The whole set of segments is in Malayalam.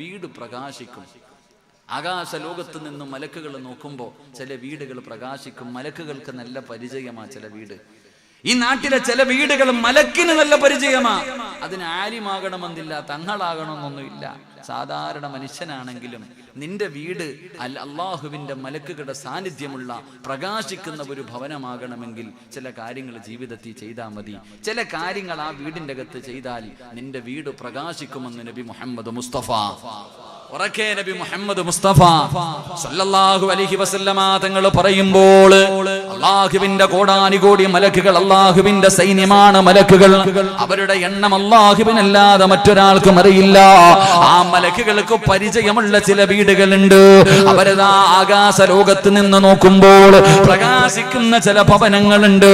വീട് പ്രകാശിക്കും. ആകാശ ലോകത്ത് നിന്നും മലക്കുകൾ നോക്കുമ്പോൾ ചില വീടുകൾ പ്രകാശിക്കും. മലക്കുകൾക്ക് നല്ല പരിചയമാ ചില വീട്. ഈ നാട്ടിലെ ചില വീടുകൾ മലക്കിന് നല്ല പരിചയമാ. അതിന് ആലിമാകണമെന്നില്ല, തങ്ങളാകണമെന്നൊന്നുമില്ല. സാധാരണ മനുഷ്യനാണെങ്കിലും നിന്റെ വീട് അല്ലാഹുവിന്റെ മലക്കുകളുടെ സാന്നിധ്യമുള്ള പ്രകാശിക്കുന്ന ഒരു ഭവനമാകണമെങ്കിൽ ചില കാര്യങ്ങൾ ജീവിതത്തിൽ ചെയ്താൽ മതി. ചില കാര്യങ്ങൾ ആ വീടിന്റെ അകത്ത് ചെയ്താൽ നിന്റെ വീട് പ്രകാശിക്കുമെന്ന് നബി മുഹമ്മദ് മുസ്തഫ ഉറക്കെ നബി മുഹമ്മദ് മുസ്തഫ സല്ലല്ലാഹു അലൈഹി വസല്ലമ തങ്ങൾ പറയുമ്പോൾ അല്ലാഹുവിന്റെ കോടാനുകോടി മലക്കുകൾ അല്ലാഹുവിന്റെ സൈന്യമാണ് മലക്കുകൾ. അവരുടെ എണ്ണം അല്ലാഹുവിനല്ലാതെ മറ്റൊരാൾക്കും അറിയില്ല. ആ മലക്കുകൾക്ക് പരിചയമുള്ള ചില വീടുകളുണ്ട്. അവരതാ ആകാശ ലോകത്ത് നിന്ന് നോക്കുമ്പോൾ പ്രകാശിക്കുന്ന ചില ഭവനങ്ങളുണ്ട്.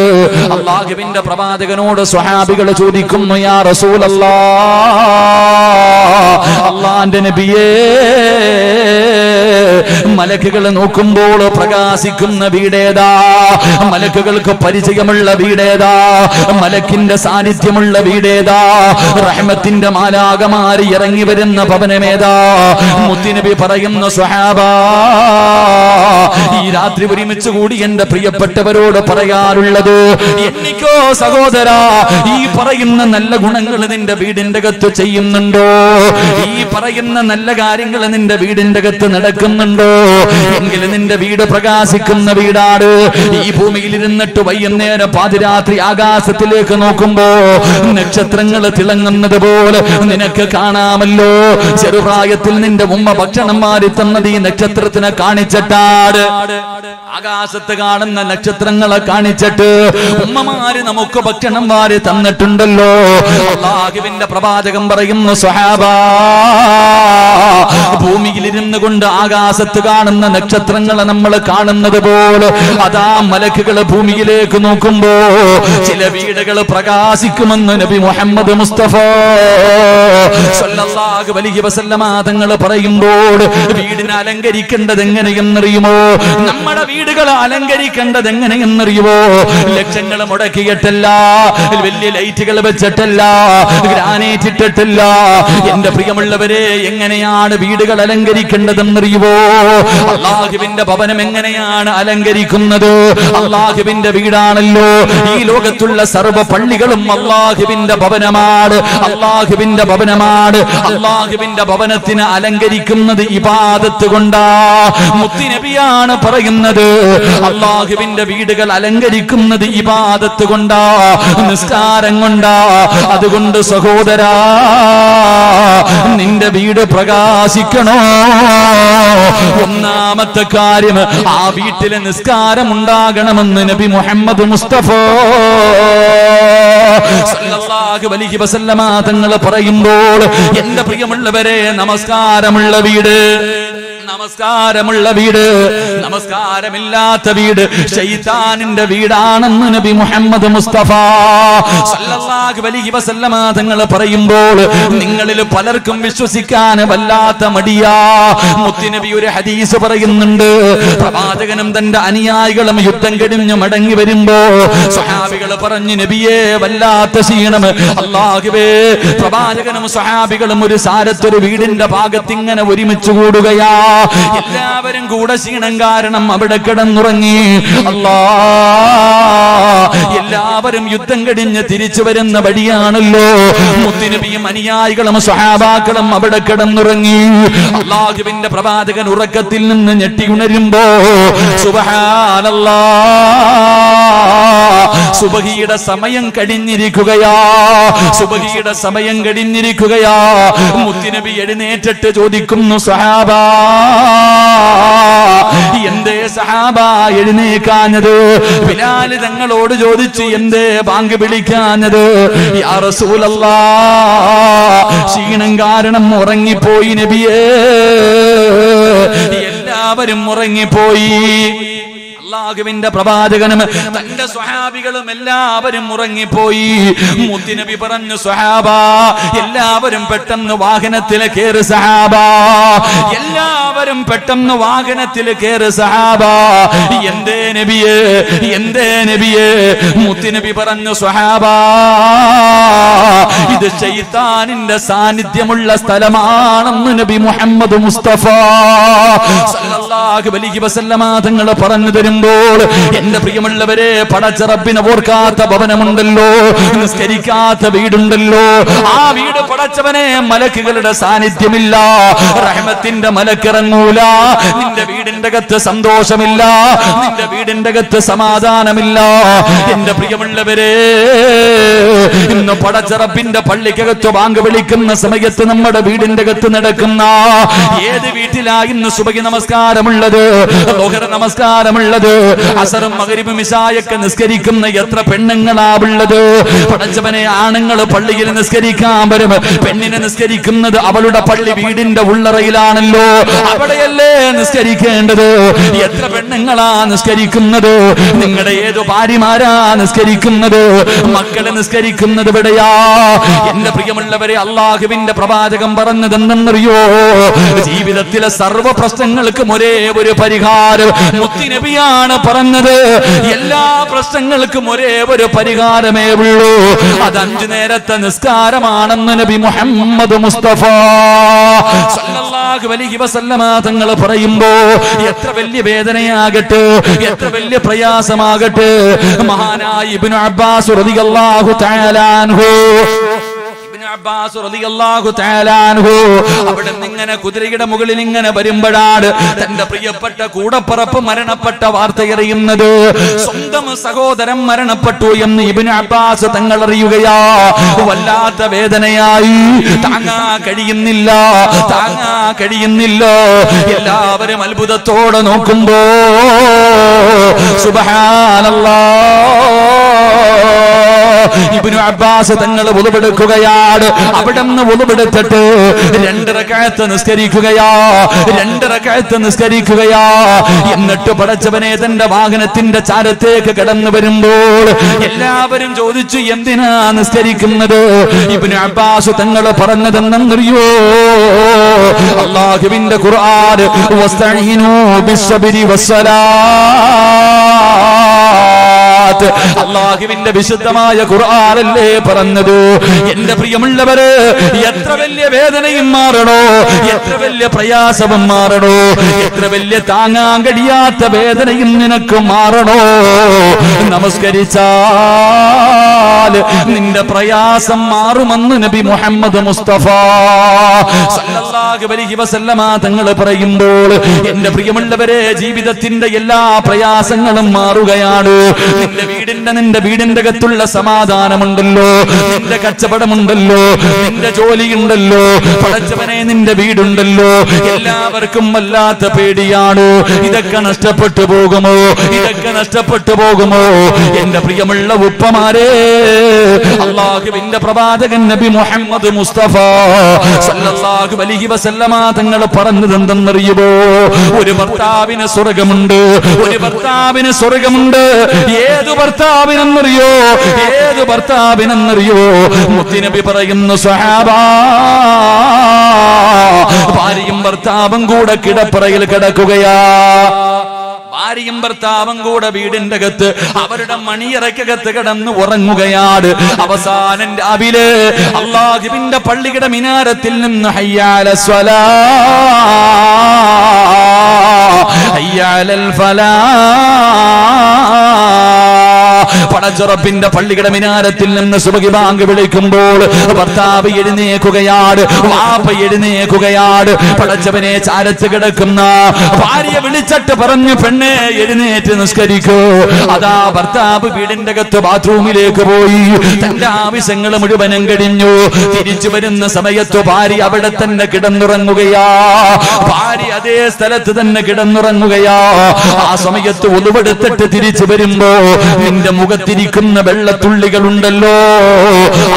അല്ലാഹുവിന്റെ പ്രവാചകനോട് സ്വഹാബികൾ ചോദിക്കുന്നു, യാ റസൂലല്ലാഹ്, അല്ലാഹുവിന്റെ നബിയേ, മലക്കുകൾ നോക്കുമ്പോൾ പ്രകാശിക്കുന്ന വീടേതാ? മലക്കുകൾക്ക് പരിചയമുള്ള വീടേതാ? മലക്കിന്റെ സാന്നിധ്യമുള്ള വീടേതാ? റഹ്മത്തിന്റെ മാലാകമാരി ഇറങ്ങി വരുന്ന ഭവനമേതാ? മുത്തുനബി പറയുന്ന സ്വഹാബാ, ഈ രാത്രി ഒരുമിച്ച് കൂടി എന്റെ പ്രിയപ്പെട്ടവരോട് പറയാറുള്ളത്, എനിക്കോ സഹോദരാ, ഈ പറയുന്ന നല്ല ഗുണങ്ങൾ നിന്റെ വീടിന്റെ അകത്ത് ചെയ്യുന്നുണ്ടോ? ഈ പറയുന്ന നല്ല കാര്യങ്ങൾ നിന്റെ വീടിന്റെ അകത്ത് നടക്കുന്നുണ്ടോ? എങ്കിൽ നിന്റെ വീട് പ്രകാശിക്കുന്ന വീടാണ്. ഈ ഭൂമിയിൽ ഇരുന്നിട്ട് വൈകുന്നേരം പാതിരാത്രി ആകാശത്തിലേക്ക് നോക്കുമ്പോ നക്ഷത്രങ്ങൾ തിളങ്ങുന്നത് പോലെ നിനക്ക് കാണാമല്ലോ. ചെറുപ്രായത്തിൽ നിന്റെ ഉമ്മ ഭക്ഷണം മാറി തന്നത് ഈ നക്ഷത്രത്തിനെ കാണിച്ചിട്ടാണ്. ആകാശത്ത് കാണുന്ന നക്ഷത്രങ്ങളെ കാണിച്ചിട്ട് ഉമ്മമാര് നമുക്ക് ഭക്ഷണം മാറി തന്നിട്ടുണ്ടല്ലോ. അല്ലാഹുവിന്റെ പ്രവാചകൻ പറയുന്നു, സ്വഹാബാ, ഭൂമിയിൽ ഇരുന്നു കൊണ്ട് ആകാശത്ത് കാണുന്ന നക്ഷത്രങ്ങളെ നമ്മൾ കാണുന്നത് പോലെ അതാ മലക്കുകൾ ഭൂമിയിലേക്ക് നോക്കുമ്പോ ചില വീടുകൾ പ്രകാശിക്കുമെന്ന് നബി മുഹമ്മദ് മുസ്തഫ സല്ലല്ലാഹു അലൈഹി വസല്ലമ തങ്ങൾ പറയുമ്പോൾ വീടിനെ അലങ്കരിക്കേണ്ടത് എങ്ങനെയെന്നറിയുമോ? നമ്മുടെ വീടുകളെ അലങ്കരിക്കേണ്ടത് എങ്ങനെയെന്നറിയുമോ? ലക്ഷങ്ങൾ മുടക്കിയിട്ടല്ല, വലിയ ലൈറ്റുകൾ വെച്ചിട്ടല്ല, ഗ്രാനൈറ്റ് ഇട്ടിട്ടില്ല. എന്റെ പ്രിയമുള്ളവരെ, എങ്ങനെയാണ് വീടുകൾ അലങ്കരിക്കേണ്ടതെന്നറിയുവോ? അല്ലാഹുവിന്റെ ഭവനം എങ്ങനെയാണ് അലങ്കരിക്കുന്നത്? അല്ലാഹുവിന്റെ വീടാണല്ലോ. ഈ ലോകത്തുള്ള സർവ്വ പള്ളികളും അല്ലാഹുവിന്റെ ഭവനമാണ്. അല്ലാഹുവിന്റെ ഭവനമാണ്. അല്ലാഹുവിന്റെ ഭവനത്തിന് അലങ്കരിക്കുന്നത് ഇബാദത്ത് കൊണ്ടാ. മുത്തുനബിയാണ് പറയുന്നത്, അല്ലാഹുവിന്റെ വീടുകൾ അലങ്കരിക്കുന്നത് ഇബാദത്ത് കൊണ്ടാ, നിസ്കാരം കൊണ്ടാ. അതുകൊണ്ട് സഹോദരാ, നിന്റെ വീട് പ്രകാശിക്കണോ? ഒന്നാമത്തെ കാര്യം, ആ വീട്ടിലെ നിസ്കാരം ഉണ്ടാകണമെന്ന് നബി മുഹമ്മദ് മുസ്തഫ സല്ലല്ലാഹു അലൈഹി വസല്ലമ തങ്ങൾ പറയുമ്പോൾ എന്റെ പ്രിയമുള്ളവരെ, നമസ്കാരമുള്ള വീട്, നമസ്കാരമുള്ള വീട്, നമസ്കാരമില്ലാത്ത വീട് ശൈത്താനിന്റെ വീടാണെന്ന് നബി മുഹമ്മദ് മുസ്തഫ സല്ലല്ലാഹു അലൈഹി വസല്ലമ തങ്ങൾ പറയുമ്പോൾ നിങ്ങളിൽ പലർക്കും വിശ്വസിക്കാൻ വല്ലാത്ത മടിയാ. മുത്തുനബി ഒരു ഹദീസ് പറയുന്നുണ്ട്, പ്രവാചകനും തന്റെ അനുയായികളും യുദ്ധം കഴിഞ്ഞ് മടങ്ങി വരുമ്പോ സ്വഹാബികൾ പറഞ്ഞു, നബിയേ, വല്ലാത്ത ക്ഷീണം. അല്ലാഹുവേ, പ്രവാചകനും സ്വഹാബികളും ഒരു സാരത്തൊരു വീടിന്റെ ഭാഗത്ത് ഇങ്ങനെ ഒരുമിച്ച് കൂടുകയാ. എല്ലാവരും കൂടെ ക്ഷീണം കാരണം അവിടെ കിടന്നുറങ്ങി. എല്ലാവരും യുദ്ധം കഴിഞ്ഞ് തിരിച്ചു വരുന്ന വഴിയാണല്ലോ. മുത്തുനബിയും അനുയായികളും സ്വഹാബാക്കളും അവിടെ കിടന്നുറങ്ങി. അല്ലാഹുവിന്റെ പ്രവാചകൻ ഉറക്കത്തിൽ നിന്ന് ഞെട്ടി ഉണരുമ്പോ സുബ്ഹാനല്ലാഹ്, സുബഹിയുടെ സമയം കഴിഞ്ഞിരിക്കുകയാ. സുബഹിയുടെ സമയം കഴിഞ്ഞിരിക്കുകയാ. മുത്തുനബി എഴുന്നേറ്റിട്ട് ചോദിക്കുന്നു, സഹാബാ, എന്തേ സഹാബാ എഴുന്നേക്കാഞ്ഞത്? ബിലാൽ തങ്ങളോട് ചോദിച്ചു, എന്തേ ബാങ്ക് വിളിക്കാഞ്ഞത്? യാ റസൂലല്ലാഹ്, ക്ഷീണം കാരണം ഉറങ്ങിപ്പോയി നബിയേ. എല്ലാവരും ഉറങ്ങിപ്പോയി. അല്ലാഹുവിന്റെ പ്രവാചകനും തന്റെ സ്വഹാബികളും എല്ലാവരും ഉറങ്ങിപ്പോയി. മുത്തുനബി പറഞ്ഞു, സ്വഹാബാ, എല്ലാവരും പെട്ടെന്ന് വാഹനത്തിൽ കയറി. സഹാബാ, എല്ലാവരും പെട്ടെന്ന് വാഹനത്തിൽ കയറി. സഹാബാ, എന്തേ നബിയേ, എന്തേ നബിയേ? മുത്തുനബി പറഞ്ഞു, സ്വഹാബാ, ഇത് ശൈത്താനിന്റെ സാന്നിധ്യമുള്ള സ്ഥലമാണെന്ന് നബി മുഹമ്മദ് മുസ്തഫ സല്ലല്ലാഹു അലൈഹി വസല്ലമ തങ്ങൾ പറഞ്ഞു തരുമ്പോൾ, എന്റെ പ്രിയമുള്ളവരെ, പടച്ച റബ്ബിനെ ഓർക്കാത്ത ഭവനമുണ്ടല്ലോ, നിസ്കരിക്കാത്ത വീടുണ്ടല്ലോ, ആ വീട് പടച്ചവനെ മലക്കുകളുടെ സാന്നിധ്യമില്ല, റഹ്മത്തിന്റെ മലക്കിറങ്ങൂല, നിന്റെ വീടിന്റെ അകത്ത് സന്തോഷമില്ല, നിന്റെ വീടിന്റെ അകത്ത് സമാധാനമില്ല. എന്റെ പ്രിയമുള്ളവരെ, ഇന്ന് പടച്ച റബ്ബിന്റെ പള്ളിക്കകത്ത് ബാങ്ക് വിളിക്കുന്ന സമയത്ത് നമ്മുടെ വീടിന്റെ അകത്ത് നടക്കുന്ന ഏത് വീട്ടിലാ ഇന്ന് സുബഹി നമസ്കാരമുള്ളത്, ളുഹർ നമസ്കാരമുള്ളത്, അസറും മഗ്രിബും ഇശായൊക്കെ നിസ്കരിക്കുന്ന എത്ര പെണ്ണുങ്ങളാ ഉള്ളത്? പടച്ചവനെ, ആണുങ്ങൾ പള്ളിയിൽ നിസ്കരിക്കാൻ വരും, പെണ്ണിനെ നിസ്കരിക്കുന്നത് അവളുടെ പള്ളി വീടിന്റെ ഉള്ളറയിലാണല്ലോ, അവിടെയല്ലേ നിസ്കരിക്കേണ്ടത്? എത്ര പെണ്ണുങ്ങളാ നിസ്കരിക്കുന്നത്? നിങ്ങളുടെ ഏതു ഭാര്യമാരാ നിസ്കരിക്കുന്നത്? മക്കളെ നിസ്കരിക്കുന്നത് എവിടെയാ? എന്റെ പ്രിയമുള്ളവരെ, അള്ളാഹുവിന്റെ പ്രവാചകൻ പറഞ്ഞതെന്തെന്നറിയോ? ജീവിതത്തിലെ സർവ്വ പ്രശ്നങ്ങൾക്കും ഒരേ ഒരു പരിഹാരം മുത്തുനബിയാണ് പറഞ്ഞത്. എല്ലാ പ്രശ്നങ്ങൾക്കും ഒരേ ഒരു പരിഹാരമേ ഉള്ളൂ, അത് 5 നേരത്തെ നിസ്കാരമാണെന്ന് നബി മുഹമ്മദ് മുസ്തഫ സല്ലല്ലാഹു അലൈഹി വസല്ലമ തങ്ങൾ പറയുമ്പോ, എത്ര വലിയ വേദനയാകട്ടെ, എത്ര വലിയ പ്രയാസമാകട്ടെ, മഹാനായ ഇബ്നു അബ്ബാസ് റളിയല്ലാഹു തആല അൻഹു അവിടെ ഇങ്ങനെ കുതിരയുടെ മുകളിൽ ഇങ്ങനെ വരുമ്പോഴാണ് തന്റെ പ്രിയപ്പെട്ട കൂടപ്പറപ്പ് മരണപ്പെട്ട വാർത്ത അറിയുന്നത്. സ്വന്തം സഹോദരൻ മരണപ്പെട്ടു എന്ന് ഇബ്നു അബ്ബാസ് തങ്ങൾ അറിയുകയാ. വല്ലാത്ത വേദനയായി, താങ്ങാ കഴിയുന്നില്ല. എല്ലാവരും അത്ഭുതത്തോടെ നോക്കുമ്പോ ഇബ്നു അബ്ബാസ് തങ്ങൾ വുളുവെടുക്കുകയാണ്. അവിടെ നിന്ന് വുളുവെടുത്തിട്ട് 2 റക്അത്ത് നിസ്കരിക്കുകയാ. എന്നിട്ട് പടച്ചവനെ തന്റെ വാഹനത്തിന്റെ ചാരത്തേക്ക് കടന്നു വരുമ്പോൾ എല്ലാവരും ചോദിച്ചു, എന്തിനാ നിസ്കരിക്കുന്നത്? ഇബ്നു അബ്ബാസ് തങ്ങൾ പറഞ്ഞതെന്നറിയോ? അല്ലാഹുവിന്റെ ഖുർആൻ, വസ്തഈനൂ ബിസ്സബ്രി വസ്സലാത്ത്, അല്ലാഹുവിന്റെ വിശുദ്ധമായ ഖുർആനല്ലേ പറഞ്ഞത്. എന്റെ പ്രിയമുള്ളവരെ, എത്ര വലിയ വേദനയും മാറണോ, എത്ര വലിയ പ്രയാസവും മാറണോ, എത്ര വലിയ താങ്ങാൻ കഴിയാത്ത വേദനയും നിനക്ക് മാറണോ, നമസ്കരിച്ചാൽ നിന്റെ പ്രയാസം മാറുമെന്ന് നബി മുഹമ്മദ് മുസ്തഫ സല്ലല്ലാഹു അലൈഹി വസല്ലമ തങ്ങൾ പറയുമ്പോൾ, എന്റെ പ്രിയമുള്ളവരെ, ജീവിതത്തിന്റെ എല്ലാ പ്രയാസങ്ങളും മാറുകയാണ്. നിന്റെ വീടിന്റെ അകത്തുള്ള സമാധാനമുണ്ടല്ലോ, നിന്റെ കച്ചവടമുണ്ടല്ലോ, നിന്റെ ജോലിയുണ്ടല്ലോ, പടച്ചവനെ നിന്റെ വീടുണ്ടല്ലോ, എല്ലാവർക്കും വല്ലാത്ത പേടിയാണ്. ഇതൊക്കെ നഷ്ടപ്പെട്ടു പോകുമോ? എന്റെ പ്രിയമുള്ള ഉപ്പമാരെ, അല്ലാഹുവിന്റെ പ്രവാചകൻ നബി മുഹമ്മദ് മുസ്തഫ സല്ലല്ലാഹു അലൈഹി വസല്ലമ തങ്ങൾ പറഞ്ഞതെന്തെന്നറിയുമോ? ഒരു ഭർത്താവിന് സ്വർഗമുണ്ട്. ഏത് ഭർത്താവിനെന്നറിയോ? മുത്തുനബി പറയുന്നു, സ്വഹാബാ, ഭാര്യയും ഭർത്താവും കൂടെ കിടപ്പറയിൽ കിടക്കുകയാ. ഭാര്യയും ഭർത്താവും കൂടെ വീടിന്റെ അകത്ത് അവരുടെ മണിയറക്കകത്ത് കിടന്ന് ഉറങ്ങുകയാണ്. അവസാനം രാവിലെ അല്ലാഹുവിന്റെ പള്ളിയുടെ മിനാരത്തിൽ നിന്ന് ഹയ്യാല സ്വലാ, ഹയ്യാലൽ ഫലാ, പടച്ചുറപ്പിന്റെ പള്ളിയുടെ മിനാരത്തിൽ നിന്ന് സുബഹി ബാങ്ക് വിളിക്കുമ്പോൾ ഭർത്താവ് എഴുന്നേക്കുകയാണ്, വാപ്പ എഴുന്നേക്കുകയാണ്. പടച്ചവനെ ചാരത്ത് കിടക്കുന്ന ഭാര്യ വിളിച്ചിട്ട് പറഞ്ഞു, പെണ്ണെ എഴുന്നേറ്റ് നിസ്കരിക്കൂ. അതാ ഭർത്താവ് വീടിന്റെ അകത്ത് ബാത്റൂമിലേക്ക് പോയി, തന്റെ ആവശ്യങ്ങൾ മുഴുവനും കഴിഞ്ഞു. തിരിച്ചു വരുന്ന സമയത്ത് ഭാര്യ അവിടെ തന്നെ കിടന്നുറങ്ങുകയാ. ഭാര്യ അതേ സ്ഥലത്ത് തന്നെ കിടന്നുറങ്ങുകയാ. ആ സമയത്ത് ഒളിവെടുത്തിട്ട് തിരിച്ചു വരുമ്പോ നിന്റെ മുഖത്തിരിക്കുന്ന വെള്ളത്തുള്ളികളുണ്ടല്ലോ,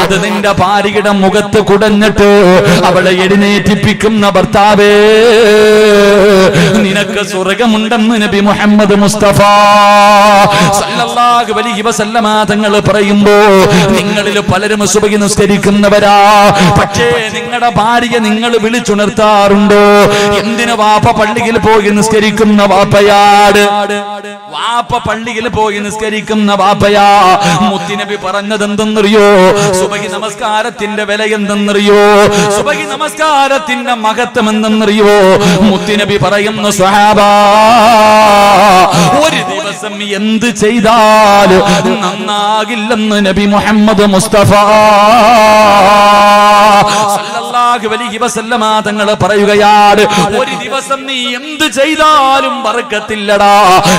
അത് നിന്റെ ഭാര്യയുടെ മുഖത്ത് കുടഞ്ഞിട്ട് അവളെ എഴുന്നേറ്റിപ്പിക്കുന്ന ഭർത്താവേ, നിനക്ക് സ്വർഗമുണ്ടെന്ന് നബി മുഹമ്മദ് മുസ്തഫ സല്ലല്ലാഹു അലൈഹി വസല്ലമ തങ്ങൾ പറയുമ്പോ, നിങ്ങളിൽ പലരും സുബഹി നിസ്കരിക്കുന്നവരാ, പക്ഷേ നിങ്ങളുടെ ഭാര്യ നിങ്ങൾ വിളിച്ചുണർത്താറുണ്ടോ? എന്തിന് വാപ്പ പള്ളിയിൽ പോയി നിസ്കരിക്കുന്ന വാപ്പയാട്, വാപ്പ പള്ളിയിൽ പോയി നിസ്കരിക്കുന്ന വാപ്പയാ. പറയുകയാ, മുത്തുനബി പറഞ്ഞത് എന്തെന്നറിയോ? സുബഹി നമസ്കാരത്തിന്റെ വില എന്തെന്നറിയോ? സുബഹി നമസ്കാരത്തിന്റെ മഹത്വം എന്തെന്നറിയോ? മുത്തുനബി പറയുന്നു, സ്വഹാബാ, ഒരു ദിവസം എന്ത് ചെയ്താലും നന്നാകില്ലെന്ന് നബി മുഹമ്മദ് മുസ്തഫ സല്ലല്ലാഹു അലൈഹി വസല്ലമ തങ്ങൾ പറയുകയാണ്, ഒരു ദിവസം നീ എന്ത് ചെയ്താലും ബർക്കത്തില്ലടാ.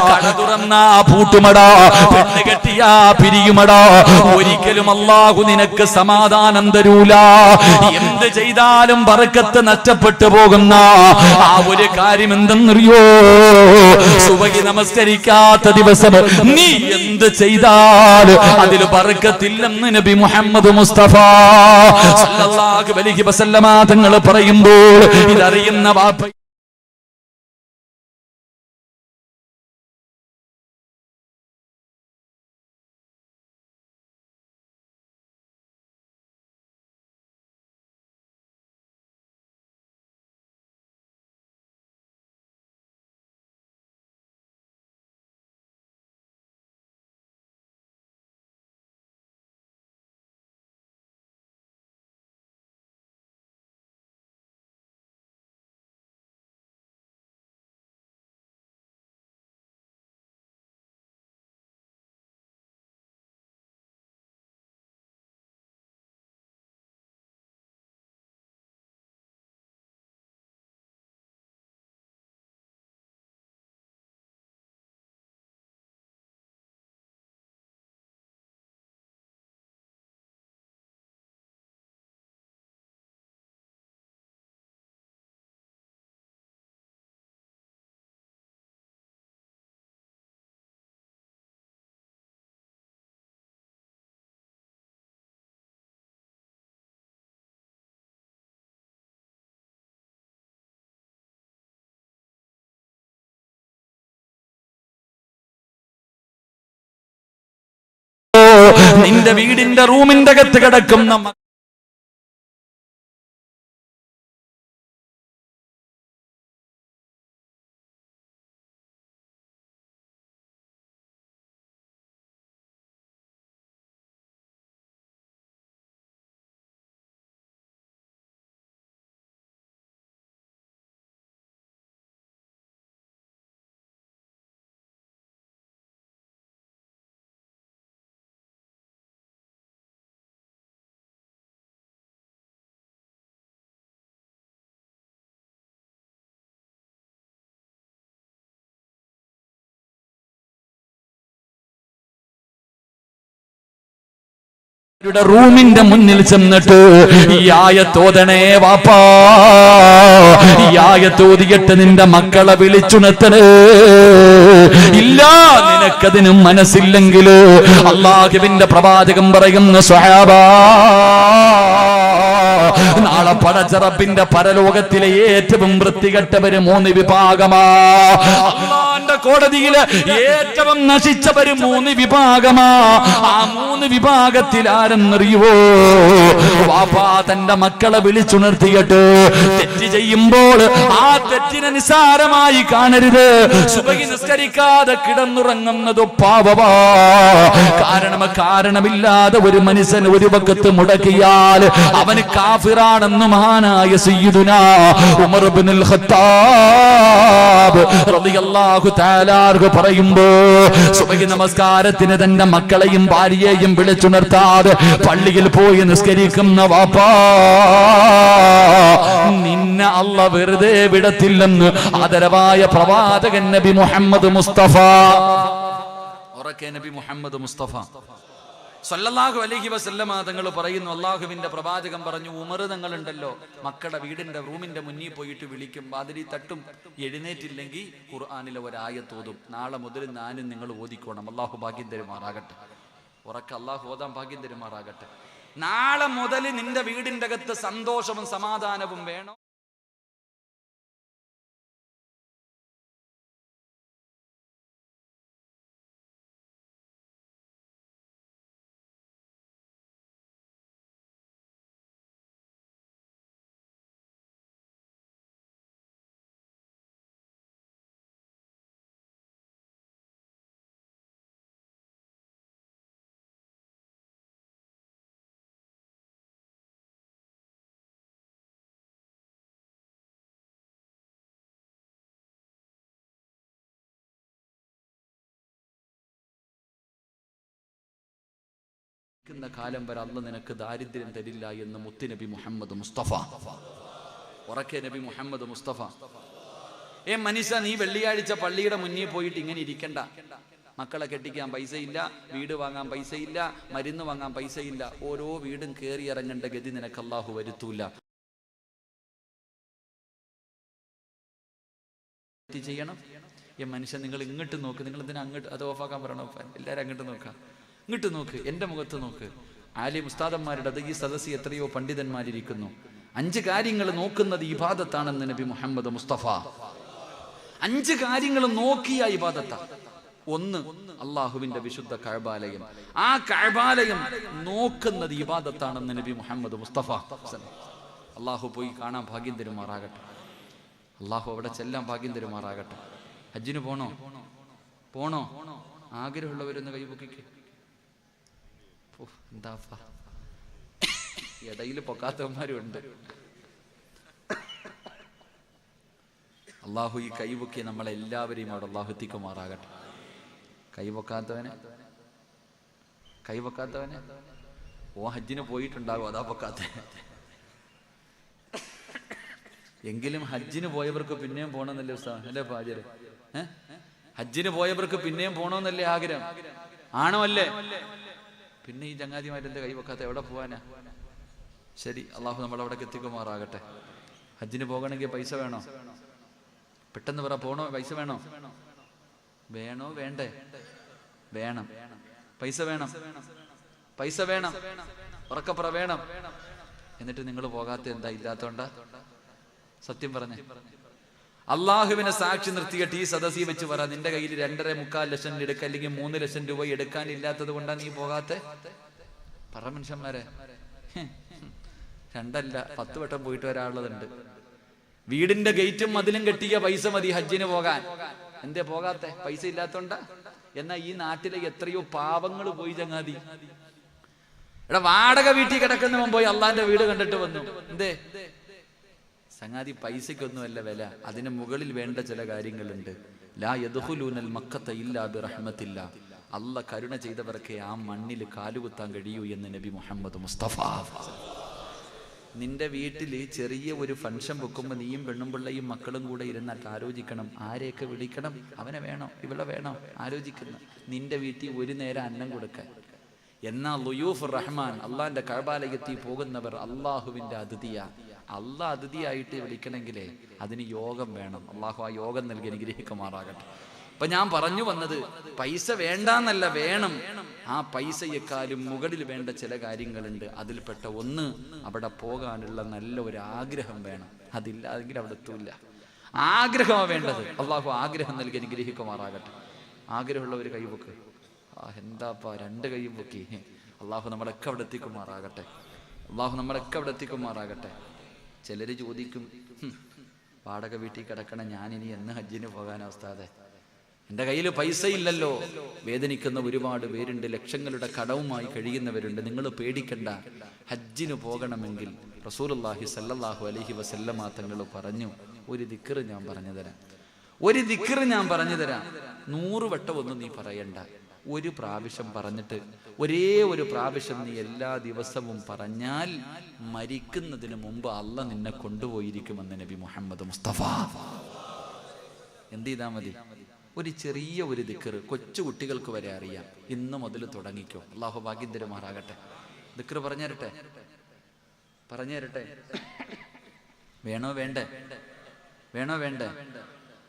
കട തുറന്നാ പൂട്ടുമടാ, പെണ്ണ് കെട്ടിയാ പിരിയുമടാ. ഒരിക്കലും അല്ലാഹു നിനക്ക് സമാധാനം തരൂല. എന്ത് ചെയ്താലും ബർക്കത്ത് നഷ്ടപ്പെട്ടു പോകുന്ന ആ ഒരു കാര്യം എന്തെന്നറിയോ? സുബഹി നമസ്കരിക്കാത്ത ദിവസം നീ എന്ത് ചെയ്താൽ അതിൽ ബർക്കത്തില്ലെന്ന് നബി മുഹമ്മദ് മുസ്തഫ സല്ലല്ലാഹു അലൈഹി വസല്ലമ തങ്ങൾ പറയുമ്പോൾ ഇതറിയുന്ന വാപ്പ നിന്റെ വീടിന്റെ റൂമിന്റെ അകത്ത് കിടക്കുന്ന റൂമിന്റെ മുന്നിൽ ചെന്നിട്ട് ഈ ആയത്തോതണേ വാപ്പാ, ഈ ആയത്തോതിയിട്ട് നിന്റെ മക്കളെ വിളിച്ചുണർത്തണേ. ഇല്ല, നിനക്കതിനും മനസ്സില്ലെങ്കിലോ അല്ലാഹുവിന്റെ പ്രവാചകൻ പറയുന്ന സ്വഹാബാ, നാളെ പടച്ചറപ്പിന്റെ പരലോകത്തിലെ ഏറ്റവും വൃത്തികെട്ടവര് 3 വിഭാഗമാ. അല്ലാഹുവിന്റെ കോടതിയില് ഏറ്റവും നശിച്ചവര് 3 വിഭാഗമാ. ആ 3 വിഭാഗത്തിൽ ആരെന്നറിയുവോ? വാപ്പാ തന്റെ മക്കളെ വിളിച്ചുണർത്തിയിട്ട് തെറ്റ് ചെയ്യുമ്പോൾ ആ തെറ്റിനെ നിസ്സാരമായി കാണരുത്. സുബഹി നിസ്കരിക്കാതെ കിടന്നുറങ്ങുന്നത് പാപമാ. കാരണമില്ലാതെ ഒരു മനുഷ്യൻ ഒരു വക്കത്ത് മുടക്കിയാൽ അവന് കാഫിറാണെന്ന് മഹാനായ സയ്യിദുനാ ഉമർ ഇബ്നുൽ ഖത്താബ് റളിയല്ലാഹു തആല പറയുമ്പോ, സുബഹി നമസ്കാരത്തിന് തന്റെ മക്കളെയും ഭാര്യയെയും വിളിച്ചുണർത്താതെ പള്ളിയിൽ പോയി നിസ്കരിക്കുന്ന വാപ്പാ, നിന്നെ അല്ലാഹു വെറുതെ വിടത്തില്ലെന്ന് ആദരവായ പ്രവാചകൻ നബി മുഹമ്മദ് മുസ്തഫ നബി മുഹമ്മദ് മുസ്തഫ സല്ലല്ലാഹു അലൈഹി വസല്ലമ തങ്ങൾ പറയുന്നു, അല്ലാഹുവിന്റെ പ്രവാചകൻ പറഞ്ഞു, ഉമർ തങ്ങളുണ്ടല്ലോ മക്കളുടെ വീടിന്റെ റൂമിന്റെ മുന്നിൽ പോയിട്ട് വിളിക്കും, വാതിലി തട്ടും, എഴുന്നേറ്റില്ലെങ്കിൽ ഖുർആനിലെ ഒരായത്തോതും. നാളെ മുതൽ ഞാനും നിങ്ങൾ ഓതിക്കോണം. അല്ലാഹു ഭാഗ്യം തരുമാറാകട്ടെ. ഉറക്കെ അല്ലാഹു ഓതാൻ ഭാഗ്യം തരുമാറാകട്ടെ. നാളെ മുതൽ നിന്റെ വീടിന്റെ അകത്ത് സന്തോഷവും സമാധാനവും വേണം. മരിക്കുന്ന കാലം വരെ അള്ളാഹ് നിനക്ക് ദാരിദ്ര്യം തരില്ല എന്ന് മുത്തുനബി മുഹമ്മദ് മുസ്തഫ. ഉറക്കെ നബി മുഹമ്മദ് മുസ്തഫ. മനുഷ്യ, നീ വെള്ളിയാഴ്ച പള്ളിയുടെ മുന്നിൽ പോയിട്ട് ഇങ്ങനെ ഇരിക്കണ്ട. മക്കളെ കെട്ടിക്കാൻ പൈസയില്ല, വീട് വാങ്ങാൻ പൈസയില്ല, മരുന്ന് വാങ്ങാൻ പൈസയില്ല. ഓരോ വീടും കയറി ഇറങ്ങേണ്ട ഗതി നിനക്ക് അള്ളാഹു വരുത്തൂല. ചെയ്യണം. മനുഷ്യൻ, നിങ്ങൾ ഇങ്ങോട്ട് നോക്ക്. നിങ്ങൾ എന്തിനാ അങ്ങോട്ട്? അത് ഓഫാക്കാൻ പറയണോ? എല്ലാവരും അങ്ങോട്ട് നോക്കാം. ഇങ്ങോട്ട് നോക്ക്, എൻ്റെ മുഖത്ത് നോക്ക്. ആലിം ഉസ്താദന്മാരുടെ ഈ സദസ്സിൽ എത്രയോ പണ്ഡിതന്മാരിയ്ക്കുന്നു. 5 കാര്യങ്ങൾ നോക്കുന്നത് ഇബാദത്താണെന്ന് നബി മുഹമ്മദ് മുസ്തഫ. 5 കാര്യങ്ങൾ നോക്കിയ ഇബാദത്താ. 1, അള്ളാഹുവിന്റെ വിശുദ്ധ കഅബാലയം. ആ കഅബാലയം നോക്കുന്നത് ഇബാദത്താണെന്ന് നബി മുഹമ്മദ് മുസ്തഫ. അള്ളാഹു പോയി കാണാൻ ഭാഗ്യം തരുമാറാകട്ടെ. അള്ളാഹു അവിടെ ചെല്ലാൻ ഭാഗ്യം തരുമാറാകട്ടെ. ഹജ്ജിന് പോണോ? ആഗ്രഹമുള്ളവരൊന്ന് കൈപൊക്കിക്ക്. എന്താ ഇടയിൽ പൊക്കാത്തവന്മാരുണ്ട്. അള്ളാഹു ഈ കൈപൊക്കി നമ്മളെല്ലാവരെയും അവിടെ അള്ളാഹു എത്തിക്കുമാറാകട്ടെ. കൈപൊക്കാത്തവനെ ഓ ഹജ്ജിന് പോയിട്ടുണ്ടാകും, അതാ പൊക്കാത്ത. എങ്കിലും ഹജ്ജിന് പോയവർക്ക് പിന്നെയും പോകണമെന്നല്ലേ ഉസ്താദ്? അല്ലേ പാചകം? ഹജ്ജിന് പോയവർക്ക് പിന്നെയും പോകണമെന്നല്ലേ ആഗ്രഹം? ആണോ അല്ലേ? പിന്നെ ഈ ചങ്ങാതിമാരെന്താ കൈ വെക്കാത്ത? എവിടെ പോവാനാ? ശരി, അള്ളാഹു നമ്മളവിടേക്ക് എത്തിക്കുമാറാകട്ടെ. ഹജ്ജിന് പോകണമെങ്കിൽ പൈസ വേണോ? പെട്ടെന്ന് പറ. പോണോ? പൈസ വേണോ? വേണ്ടേ? വേണം. പൈസ വേണം. ഉറക്കപ്പുറ വേണം. എന്നിട്ട് നിങ്ങൾ പോകാത്ത എന്താ? ഇല്ലാത്തോണ്ടാ? സത്യം പറഞ്ഞേ. അള്ളാഹുവിനെ സാക്ഷി നിർത്തിയിട്ട് ഈ സദസ്സിൽ വെച്ച് പറ, നിന്റെ കയ്യിൽ 2.25 ലക്ഷം എടുക്കുക, അല്ലെങ്കിൽ 3 ലക്ഷം രൂപ എടുക്കാനില്ലാത്തത് കൊണ്ടാണ് നീ പോകാത്തെ? പറ മനുഷ്യന്മാരെ. 2 അല്ല 10 വട്ടം പോയിട്ട് വരാനുള്ളതുണ്ട്. വീടിന്റെ ഗേറ്റും മതിലും കെട്ടിയ പൈസ മതി ഹജ്ജിന് പോകാൻ. എന്തേ പോകാത്തെ? പൈസ ഇല്ലാത്തോണ്ടാ? എന്നാ ഈ നാട്ടിലെ എത്രയോ പാവങ്ങൾ പോയി ചങ്ങാതി. വാടക വീട്ടിൽ കിടക്കുന്നവൻ പോയി അള്ളാന്റെ വീട് കണ്ടിട്ട് വന്നു. എന്തേ? സംഗതി പൈസയ്ക്കൊന്നുമല്ല വില, അതിന് മുകളിൽ വേണ്ട ചില കാര്യങ്ങളുണ്ട്. ലാ യദ്ഖുലൂനൽ മക്കത ഇല്ലാ ബിറഹ്മത്തില്ലാ. അല്ലാഹ് കരുണ ചെയ്തവർക്ക് ആ മണ്ണിൽ കാലുകുത്താൻ കഴിയൂ എന്ന് നബി മുഹമ്മദ് മുസ്തഫ. നിന്റെ വീട്ടിൽ ചെറിയ ഒരു ഫംഗ്ഷൻ വെക്കുമ്പോൾ നീയും പെണ്ണും പിള്ളയും മക്കളും കൂടെ ഇരുന്നിട്ട് ആലോചിക്കണം, ആരെയൊക്കെ വിളിക്കണം, അവനെ വേണോ ഇവളെ വേണോ ആലോചിക്കണം. നിന്റെ വീട്ടിൽ ഒരു നേരം അന്നം കൊടുക്കാൻ. എന്നാ ളുയൂഫ് റഹ്മാൻ, അള്ളാന്റെ കഅബാലയത്തിൽ പോകുന്നവർ അള്ളാഹുവിന്റെ അതിഥിയാ. അള്ളാഹ് അതിഥിയായിട്ട് വിളിക്കണമെങ്കിലേ അതിന് യോഗം വേണം. അള്ളാഹു ആ യോഗം നൽകി അനുഗ്രഹിക്കുമാറാകട്ടെ. അപ്പൊ ഞാൻ പറഞ്ഞു വന്നത്, പൈസ വേണ്ടാന്നല്ല, വേണം. ആ പൈസയെക്കാളും മുകളിൽ വേണ്ട ചില കാര്യങ്ങളുണ്ട്. അതിൽപ്പെട്ട 1, അവിടെ പോകാനുള്ള നല്ല ഒരു ആഗ്രഹം വേണം. അതില്ലെങ്കിൽ അവിടെ എത്തൂല്ല. ആഗ്രഹമാണ് വേണ്ടത്. അള്ളാഹു ആഗ്രഹം നൽകി അനുഗ്രഹിക്കുമാറാകട്ടെ. ആഗ്രഹമുള്ള ഒരു കൈവക്ക്. എന്താപ്പാ 2 കൈയും പൊക്കി. അള്ളാഹു നമ്മളൊക്കെ അവിടെ എത്തിക്കുമാറാകട്ടെ. ചിലര് ചോദിക്കും, വാടക വീട്ടിൽ കിടക്കണ ഞാനിനി എന്ന് ഹജ്ജിന് പോകാൻ അവസ്ഥാതെ? എൻ്റെ കയ്യിൽ പൈസ ഇല്ലല്ലോ. വേദനിക്കുന്ന ഒരുപാട് പേരുണ്ട്, ലക്ഷങ്ങളുടെ കടവുമായി കഴിയുന്നവരുണ്ട്. നിങ്ങൾ പേടിക്കണ്ട. ഹജ്ജിന് പോകണമെങ്കിൽ റസൂലുള്ളാഹി സ്വല്ലല്ലാഹു അലൈഹി വസല്ലമ തങ്ങൾ പറഞ്ഞു, ഒരു ദിക്ർ ഞാൻ പറഞ്ഞു തരാം. 100 വട്ടം ഒന്നും നീ പറയണ്ട. ഒരു പ്രാവശ്യം പറഞ്ഞിട്ട് ഒരേ ഒരു പ്രാവശ്യം നീ എല്ലാ ദിവസവും പറഞ്ഞാൽ മരിക്കുന്നതിന് മുമ്പ് അള്ളാഹ് നിന്നെ കൊണ്ടുപോയിരിക്കുമെന്ന് നബി മുഹമ്മദ് മുസ്തഫ. എന്ത് ചെയ്താൽ മതി? ഒരു ചെറിയ ഒരു ദിക്ർ, കൊച്ചു കുട്ടികൾക്ക് വരെ അറിയാം. ഇന്ന് മുതൽ തുടങ്ങിക്കോ. അള്ളാഹു ഭാഗ്യം തരുമാറാകട്ടെ. ദിക്ർ പറഞ്ഞു തരട്ടെ? വേണോ വേണ്ടേ?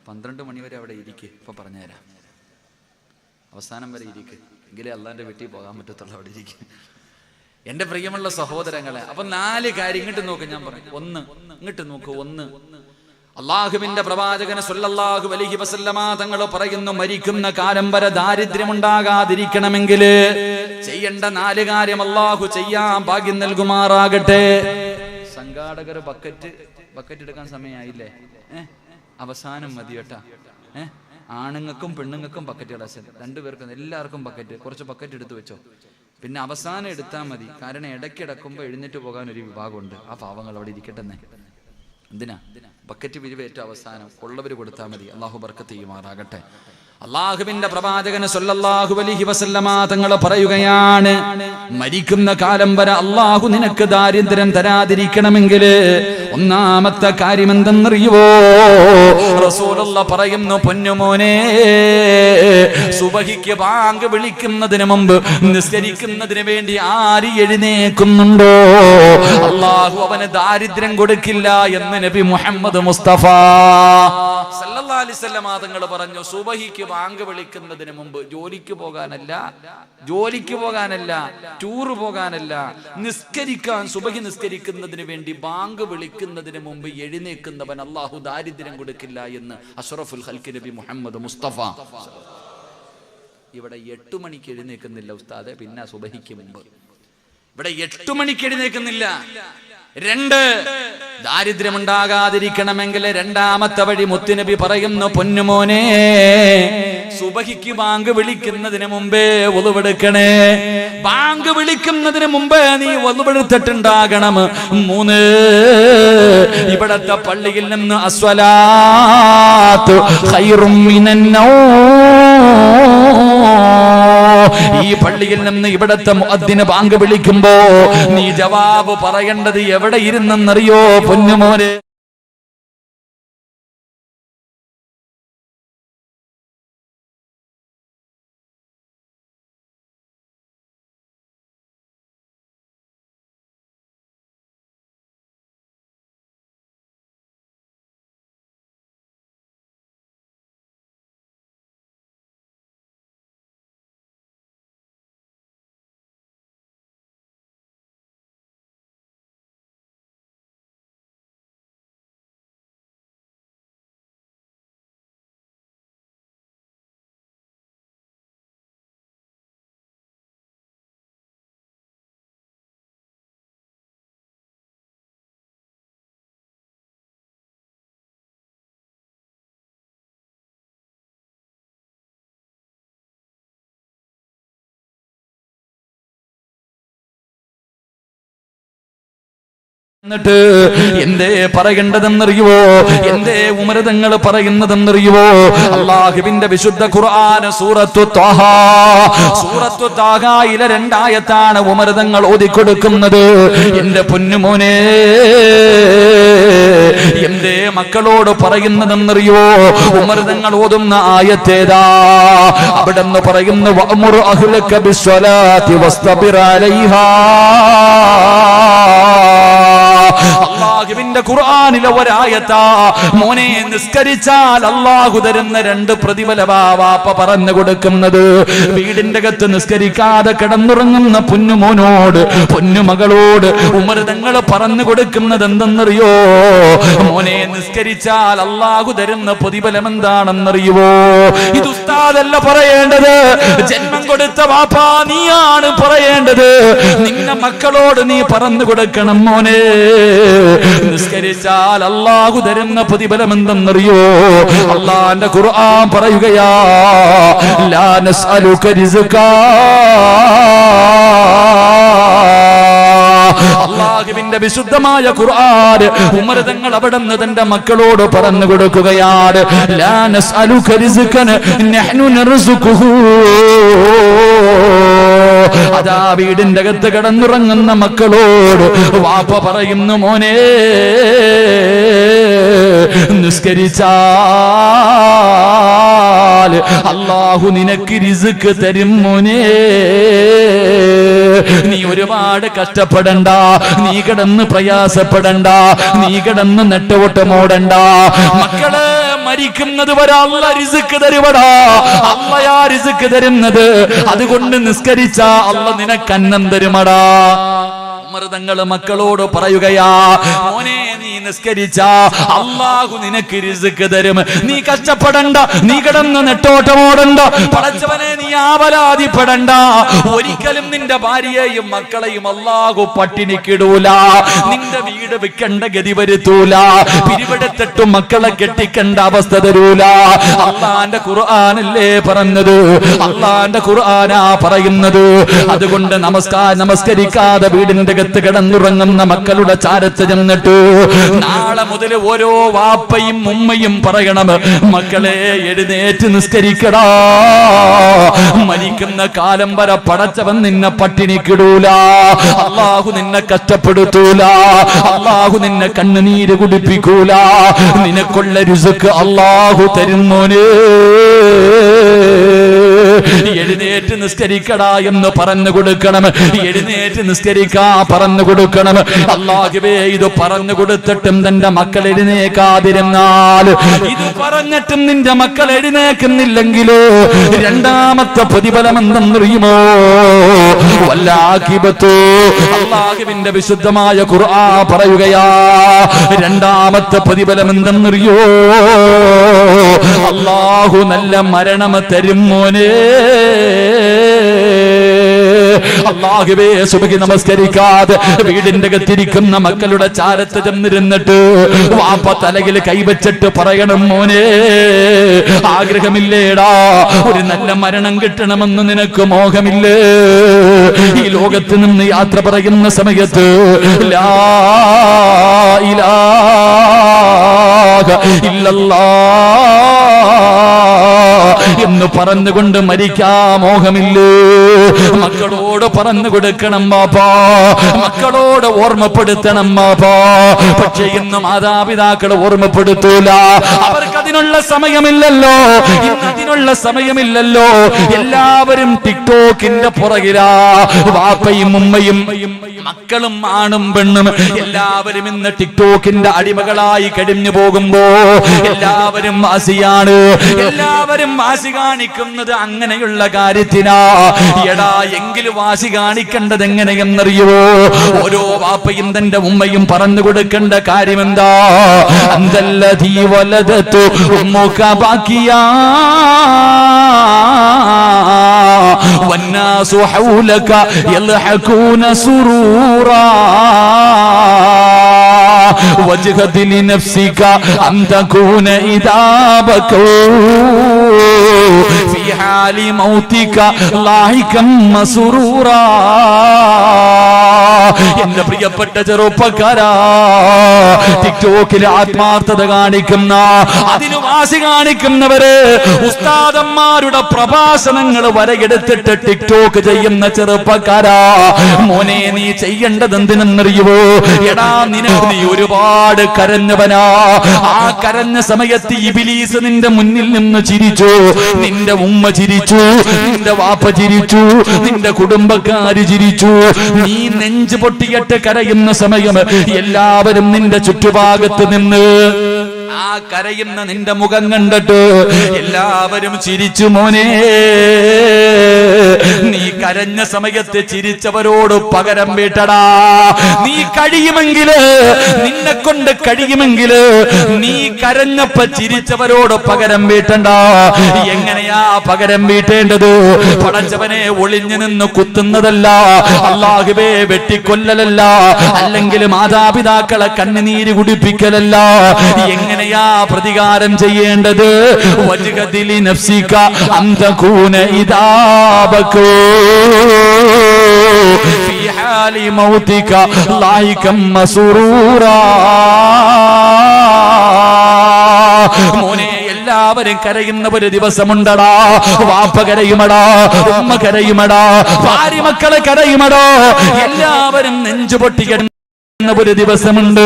12 മണി വരെ അവിടെ ഇരിക്കുക. ഇപ്പൊ പറഞ്ഞുതരാം. അവസാനം വരെ ഇരിക്കുക, എങ്കിലേ അള്ളാന്റെ വീട്ടിൽ പോകാൻ പറ്റത്തുള്ളൂ. അവിടെ ഇരിക്കുക എന്റെ പ്രിയമുള്ള സഹോദരങ്ങളെ. അപ്പൊ 4 കാര്യം ഇങ്ങോട്ട് നോക്ക്. ഞാൻ പറഞ്ഞു 1, ഇങ്ങോട്ട് നോക്കൂ. 1, അള്ളാഹുവിന്റെ പ്രവാചകൻ സ്വല്ലല്ലാഹു അലൈഹി വസല്ലമ തങ്ങൾ പറയുന്നു, മരിക്കുന്ന കാലം വരെ ദാരിദ്ര്യമുണ്ടാകാതിരിക്കണമെങ്കിൽ ചെയ്യേണ്ട 4 കാര്യം അള്ളാഹു ചെയ്യാൻ ഭാഗ്യം നൽകുമാറാകട്ടെ. സംഘാടകർ ബക്കറ്റ് എടുക്കാൻ സമയമായില്ലേ? അവസാനം മതി കേട്ടാ. ആണുങ്ങൾക്കും പെണ്ണുങ്ങൾക്കും ബക്കറ്റ് കളാൻ 2 പേർക്കും എല്ലാവർക്കും ബക്കറ്റ്, കുറച്ച് ബക്കറ്റ് എടുത്തു വെച്ചോ. പിന്നെ അവസാനം എടുത്താൽ മതി. കാരണം ഇടയ്ക്കിടക്കുമ്പോൾ എഴുന്നേറ്റ് പോകാൻ ഒരു വിഭാഗമുണ്ട്. ആ പാവങ്ങൾ അവിടെ ഇരിക്കട്ടെന്നേ. എന്തിനാ ബക്കറ്റ് പിരിവേറ്റ അവസാനം ഉള്ളവർ കൊടുത്താൽ മതി. അള്ളാഹു ബർക്കത്ത് ചെയ്യുമാറാകട്ടെ. അള്ളാഹുവിന്റെ പ്രവാചകൻ സല്ലല്ലാഹു അലൈഹി വസല്ലമ തങ്ങൾ പറയുകയാണ്, മരിക്കുന്ന കാലം വരെ അള്ളാഹു നിനക്ക് ദാരിദ്ര്യം തരാതിരിക്കണമെങ്കിൽ ഒന്നാമത്തെ കാര്യം എന്തെന്നറിയുവോ? റസൂലുള്ളാഹി പറയുന്നു, പൊന്നുമോനെ, സുബഹിക്ക് ബാങ്ക് വിളിക്കുന്നതിന് മുമ്പ് നിസ്കരിക്കുന്നതിന് വേണ്ടി ആര് എഴുന്നേൽക്കുന്നുണ്ടോ അള്ളാഹു അവന് ദാരിദ്ര്യം കൊടുക്കില്ല എന്ന് നബി മുഹമ്മദ് മുസ്തഫ സല്ലല്ലാഹു അലൈഹി വസല്ലമ തങ്ങൾ പറഞ്ഞു. സുബഹിക്ക് ബാങ്ക് വിളിക്കുന്നതിന് മുമ്പ് ജോലിക്ക് പോകാനല്ല, ടൂറ് പോകാനല്ല, നിസ്കരിക്കാൻ, സുബഹി നിസ്കരിക്കുന്നതിന് വേണ്ടി ബാങ്ക് വിളിക്കുന്നതിന് മുമ്പ് എഴുന്നേൽക്കുന്നവൻ അള്ളാഹു ദാരിദ്ര്യം കൊടുക്കില്ല എന്ന് അഷ്റഫുൽ ഖൽഖ് നബി മുഹമ്മദ് മുസ്തഫ. ഇവിടെ 8 മണിക്ക് എഴുന്നേൽക്കുന്നില്ല ഉസ്താദെ, പിന്നെ സുബഹിക്ക് മുമ്പ് ഇവിടെ 8 മണിക്ക് എഴുന്നേൽക്കുന്നില്ല. 2, ദാരിദ്ര്യമുണ്ടാകാതിരിക്കണമെങ്കിൽ രണ്ടാമത്തെ വഴി മുത്തുനബി പറയുന്നു, പൊന്നുമോനെ, സുബഹിക്ക് ബാങ്ക് വിളിക്കുന്നതിന് മുമ്പേ വുളുവെടുക്കണേ. ബാങ്ക് വിളിക്കുന്നതിന് മുമ്പേ നീ വുളുവെടുത്തിട്ടുണ്ടാകണം. 3, ഇവിടത്തെ പള്ളിയിൽ നിന്ന് അസ്വലാത്തു ഖൈറും മിനൻ ഈ പള്ളിയിൽ നിന്ന് ഇവിടത്തെ മുഅദ്ദിന് ബാങ്ക് വിളിക്കുമ്പോ നീ ജവാബ് പറയേണ്ടത് എവിടെ ഇരുന്നെന്നറിയോ പൊന്നുമോനെ? എന്നിട്ട് എന്തേ പറയേണ്ടതെന്നറിയുവോ? എന്തേ ഉമരതങ്ങൾ പറയുന്നതെന്നറിയുവോ? അല്ലാഹുവിന്റെ വിശുദ്ധ ഖുർആൻ സൂറത്തു ത്വാഹയിലെ 2 ആയത്താണ് ഉമരതങ്ങൾ ഓതിക്കൊടുക്കുന്നത്. എന്റെ പൊന്നുമോനെ, എന്തേ മക്കളോട് പറയുന്നതെന്നറിയോ? ഉമരതങ്ങൾ ഓതുന്ന ആയത്തേതാ? അവിടെന്ന് പറയുന്നു, വഅ്മുർ അഹ്ലക ബിസ്സലാത്തി വസ്തബിർ അലൈഹാ. അല്ലാഹുവിന്റെ ഖുർആനിലെ ഒരായത്താ. മോനെ, നിസ്കരിച്ചാൽ അല്ലാഹു തരുന്ന 2 പ്രതിഫലവാ വാപ്പ പറഞ്ഞു കൊടുക്കുന്നത്. വീടിന്റെ അകത്ത് നിസ്കരിക്കാതെ കിടന്നുറങ്ങുന്ന പൊന്നുമോനോട്, പൊന്നുമകളോട് ഉമർ തങ്ങൾ പറഞ്ഞു കൊടുക്കുന്നത് എന്തെന്നറിയോ? മോനെ, നിസ്കരിച്ചാൽ അല്ലാഹു തരുന്ന പ്രതിഫലം എന്താണെന്നറിയുവോ? ഇത് ഉസ്താദല്ല പറയേണ്ടത്, ജന്മം കൊടുത്ത വാപ്പാ നീയാണ് പറയേണ്ടത്. നിന്റെ മക്കളോട് നീ പറഞ്ഞു കൊടുക്കണം, മോനെ, നിസ്കരിച്ചാൽ അല്ലാഹു തരുന്ന പ്രതിഫലം എന്തെന്നറിയോ? അല്ലാഹുവിന്റെ ഖുർആൻ പറയുകയാ, ലാ നസ്അലുക റിസ്കാ. അല്ലാഹുവിന്റെ വിശുദ്ധമായ ഖുർആൻ ഉമർ തങ്ങൾ അവിടുന്ന് തന്റെ മക്കളോട് പറഞ്ഞു കൊടുക്കുകയാണ്, ലാ നസ്അലുക റിസ്കൻ നഹ്നു നർസുഖുഹു. അതാ വീടിന്റെ അകത്ത് കിടന്നുറങ്ങുന്ന മക്കളോട് വാപ്പ പറയുന്നു, മോനെ, നിസ്കരിച്ചാൽ അല്ലാഹു നിനക്ക് റിസ്ക് തരും മോനെ. നീ ഒരുപാട് കഷ്ടപ്പെടണ്ട, നീ കിടന്ന് പ്രയാസപ്പെടണ്ട, നീ കിടന്ന് നെട്ടോട്ടമോടണ്ട. മക്കളെ, മരിക്കുന്നത് വരെ അല്ല റിസ്ക് തരുവടാ. അല്ലയാ റിസ്ക് തരുന്നത്. അതുകൊണ്ട് നിസ്കരിച്ചാ അല്ല നിനക്ക് അന്നം തരുമടാ. മൃതങ്ങള് മക്കളോട് പറയുകയാ, മോനെ, നീ നിസ്കരിച്ചാ അല്ലാഹു നിനക്ക് റിസ്ക് തരും. നീ കഷ്ടപ്പെടണ്ട, നീ കിടന്ന് നെട്ടോട്ടമോടണ്ട. പടച്ചവനെ, നീ ആവലാതിപ്പെടണ്ട. ഒരിക്കലും നിന്റെ ഭാര്യയെയും മക്കളെയും അല്ലാഹു പട്ടിണിക്കിടൂല. നിന്റെ വീട് വിൽക്കേണ്ട ഗതി വരുത്തൂല. പിരിവെടുത്തിട്ട് മക്കളെ കെട്ടിക്കേണ്ട അവസ്ഥ തരൂല. അല്ലാഹുവിന്റെ ഖുർആനല്ലേ പറഞ്ഞത്, അല്ലാഹുവിന്റെ ഖുർആനാ പറയുന്നത്. അതുകൊണ്ട് നമസ്കരിക്കാതെ വീടിന്റെ അകത്ത് കിടന്നുറങ്ങുന്ന മക്കളുടെ ചാരത്ത് ചെന്നിട്ട് നാളെ മുതൽ ഓരോ വാപ്പയും ഉമ്മയും പറയണം, മക്കളെ എഴുന്നേറ്റ് നിസ്കരിക്കടാ. മരിക്കുന്ന കാലം വരെ പടച്ചവൻ നിന്നെ പട്ടിണിക്കിടൂല, അല്ലാഹു നിന്നെ കഷ്ടപ്പെടുത്തൂല, അല്ലാഹു നിന്നെ കണ്ണുനീര് കുടിപ്പിക്കൂല, നിനക്കുള്ള രിസ്ക് അല്ലാഹു തരുന്നോന്. എഴുന്നേറ്റ് നിസ്കരിക്കടാ എന്ന് പറഞ്ഞു കൊടുക്കണം, എഴുന്നേറ്റ് നിസ്കരിക്കാ പറഞ്ഞു കൊടുക്കണം. അല്ലാഹുവേ, ഇത് പറഞ്ഞു കൊടുത്തിട്ടും തന്റെ മക്കൾ എഴുന്നേക്കാതിരുന്നാൽ, ഇത് പറഞ്ഞിട്ടും നിന്റെ മക്കൾ എഴുന്നേക്കുന്നില്ലെങ്കിലോ രണ്ടാമത്തെ പ്രതിഫലം എന്തെന്നറിയുമോ? വല്ലാഖിബത്തു. അല്ലാഹുവിന്റെ വിശുദ്ധമായ ഖുർആൻ പറയുകയാ, രണ്ടാമത്തെ പ്രതിഫലം എന്തെന്നറിയോ? അല്ലാഹു നല്ല മരണം തരും മോനെ. അല്ലാഹുവേ, സുബ്ഹി നമസ്കരിക്കാതെ വീടിന്റെ അകത്തിരിക്കുന്ന മക്കളുടെ ചാരത്ത് ചെന്നിരുന്നിട്ട് വാപ്പ തലയിൽ കൈവച്ചിട്ട് പറയണം, മോനെ ആഗ്രഹമില്ലേടാ ഒരു നല്ല മരണം കിട്ടണമെന്ന് നിനക്ക് മോഹമില്ലേ? ഈ ലോകത്ത് നിന്ന് യാത്ര പറയുന്ന സമയത്ത് ലാ ഇലാഹ ഇല്ലല്ലാഹ് എന്ന് പറഞ്ഞുകൊണ്ട് മരിക്കാ മോഹമില്ലേ? മക്കളോട് പറഞ്ഞു കൊടുക്കണം ബാപ്പാ, മക്കളോട് ഓർമ്മപ്പെടുത്തണം ബാപ്പാ. പക്ഷെ ഇന്ന് മാതാപിതാക്കൾ ഓർമ്മപ്പെടുത്തൂല, അവർക്ക് അതിനുള്ള സമയമില്ലല്ലോ, ഇന്ന് അതിനുള്ള സമയമില്ലല്ലോ. എല്ലാവരും ടിക്ടോക്കിന്റെ പുറകിലാ, വാപ്പയും ഉമ്മയും മക്കളും ആണും പെണ്ണും എല്ലാവരും ഇന്ന് ടിക്ടോക്കിന്റെ അടിമകളായി കഴിഞ്ഞു പോകുമ്പോ എല്ലാവരും വാസിയാണ്, എല്ലാവരും വാസി കാണിക്കുന്നത് അങ്ങനെയുള്ള കാര്യത്തിനാ. എടാ, എങ്കിലും വാസി കാണിക്കേണ്ടത് എങ്ങനെയെന്നറിയുവോ? ഓരോ വാപ്പയും തന്റെ ഉമ്മയും പറഞ്ഞു കൊടുക്കേണ്ട കാര്യം എന്താ? അന്തല്ലദീ വലദതു ഉമ്മുക ബാക്കിയാ വന്നാസു ഹൗലക യൽഹഖൂന സുറൂറാ വജ്ഹദ ലിനഫ്സിക അൻ തകൂന ഇദാ ബകൂ ഫീ ഹാലി മൗതിക ലാഹികം മസ്റൂറാ. എന്റെ പ്രിയപ്പെട്ട ചെറുപ്പക്കാരാ, ടിക്ടോക്കിൽ ആത്മാർത്ഥത കാണിക്കുന്ന, അതിന് വാസി കാണിക്കുന്നവര്, ഉസ്താദന്മാരുടെ പ്രഭാഷണങ്ങൾ വരെയെടുത്തിട്ട് ടിക്ടോക്ക് ചെയ്യുന്ന ചെറുപ്പക്കാരാ, മോനെ നീ ചെയ്യേണ്ടത് എന്തിനെന്നറിയുവോ? എടാ, നീ ഒരുപാട് കരഞ്ഞവനാ. ആ കരഞ്ഞ സമയത്ത് ഇബ്ലീസ് നിന്റെ മുന്നിൽ നിന്ന് ചിരിച്ചു, നിന്റെ ഉമ്മ ചിരിച്ചു, നിന്റെ വാപ്പ ചിരിച്ചു, നിന്റെ കുടുംബക്കാര് ചിരിച്ചു. നീ നെഞ്ചു പൊട്ടിയിട്ട് കരയുന്ന സമയം എല്ലാവരും നിന്റെ ചുറ്റുഭാഗത്ത് നിന്ന് ആ കരയുന്ന നിന്റെ മുഖം കണ്ടിട്ട് എല്ലാവരും ചിരിച്ചു. മോനെ, നീ കരഞ്ഞ സമയത്ത് ചിരിച്ചവരോട് പകരം വീട്ടടാ. നീ കഴിയുമെങ്കില്, നിന്നെ കൊണ്ട് കഴിയുമെങ്കില് നീ കരഞ്ഞപ്പോ ചിരിച്ചവരോട് പകരം വീട്ടണ്ട. എങ്ങനെയാ പകരം വീട്ടേണ്ടത്? പടച്ചവനെ ഒളിഞ്ഞു നിന്ന് കുത്തുന്നതല്ല, അല്ലാഹുവേ വെട്ടിക്കൊല്ലലല്ല, അല്ലെങ്കിൽ മാതാപിതാക്കളെ കണ്ണുനീര് കുടിപ്പിക്കലല്ല. എങ്ങനെയാ പ്രതികാരം ചെയ്യേണ്ടത്? വജ്ഹദ ലിനഫ്സിക അൻ തകൂന ഇദാ ബകൂ ഫീ ഹാലി മൗതിക ലാഹികം മസ്റൂറാ. മോനെ, എല്ലാവരും കരയുന്ന ഒരു ദിവസമുണ്ടടാ. വാപ്പ കരയുമടാ, ഉമ്മ കരയുമടാ, ഭാര്യ മക്കളെ കരയുമടാ. എല്ലാവരും നെഞ്ചുപൊട്ടിക്കണം ഒരു ദിവസമുണ്ട്.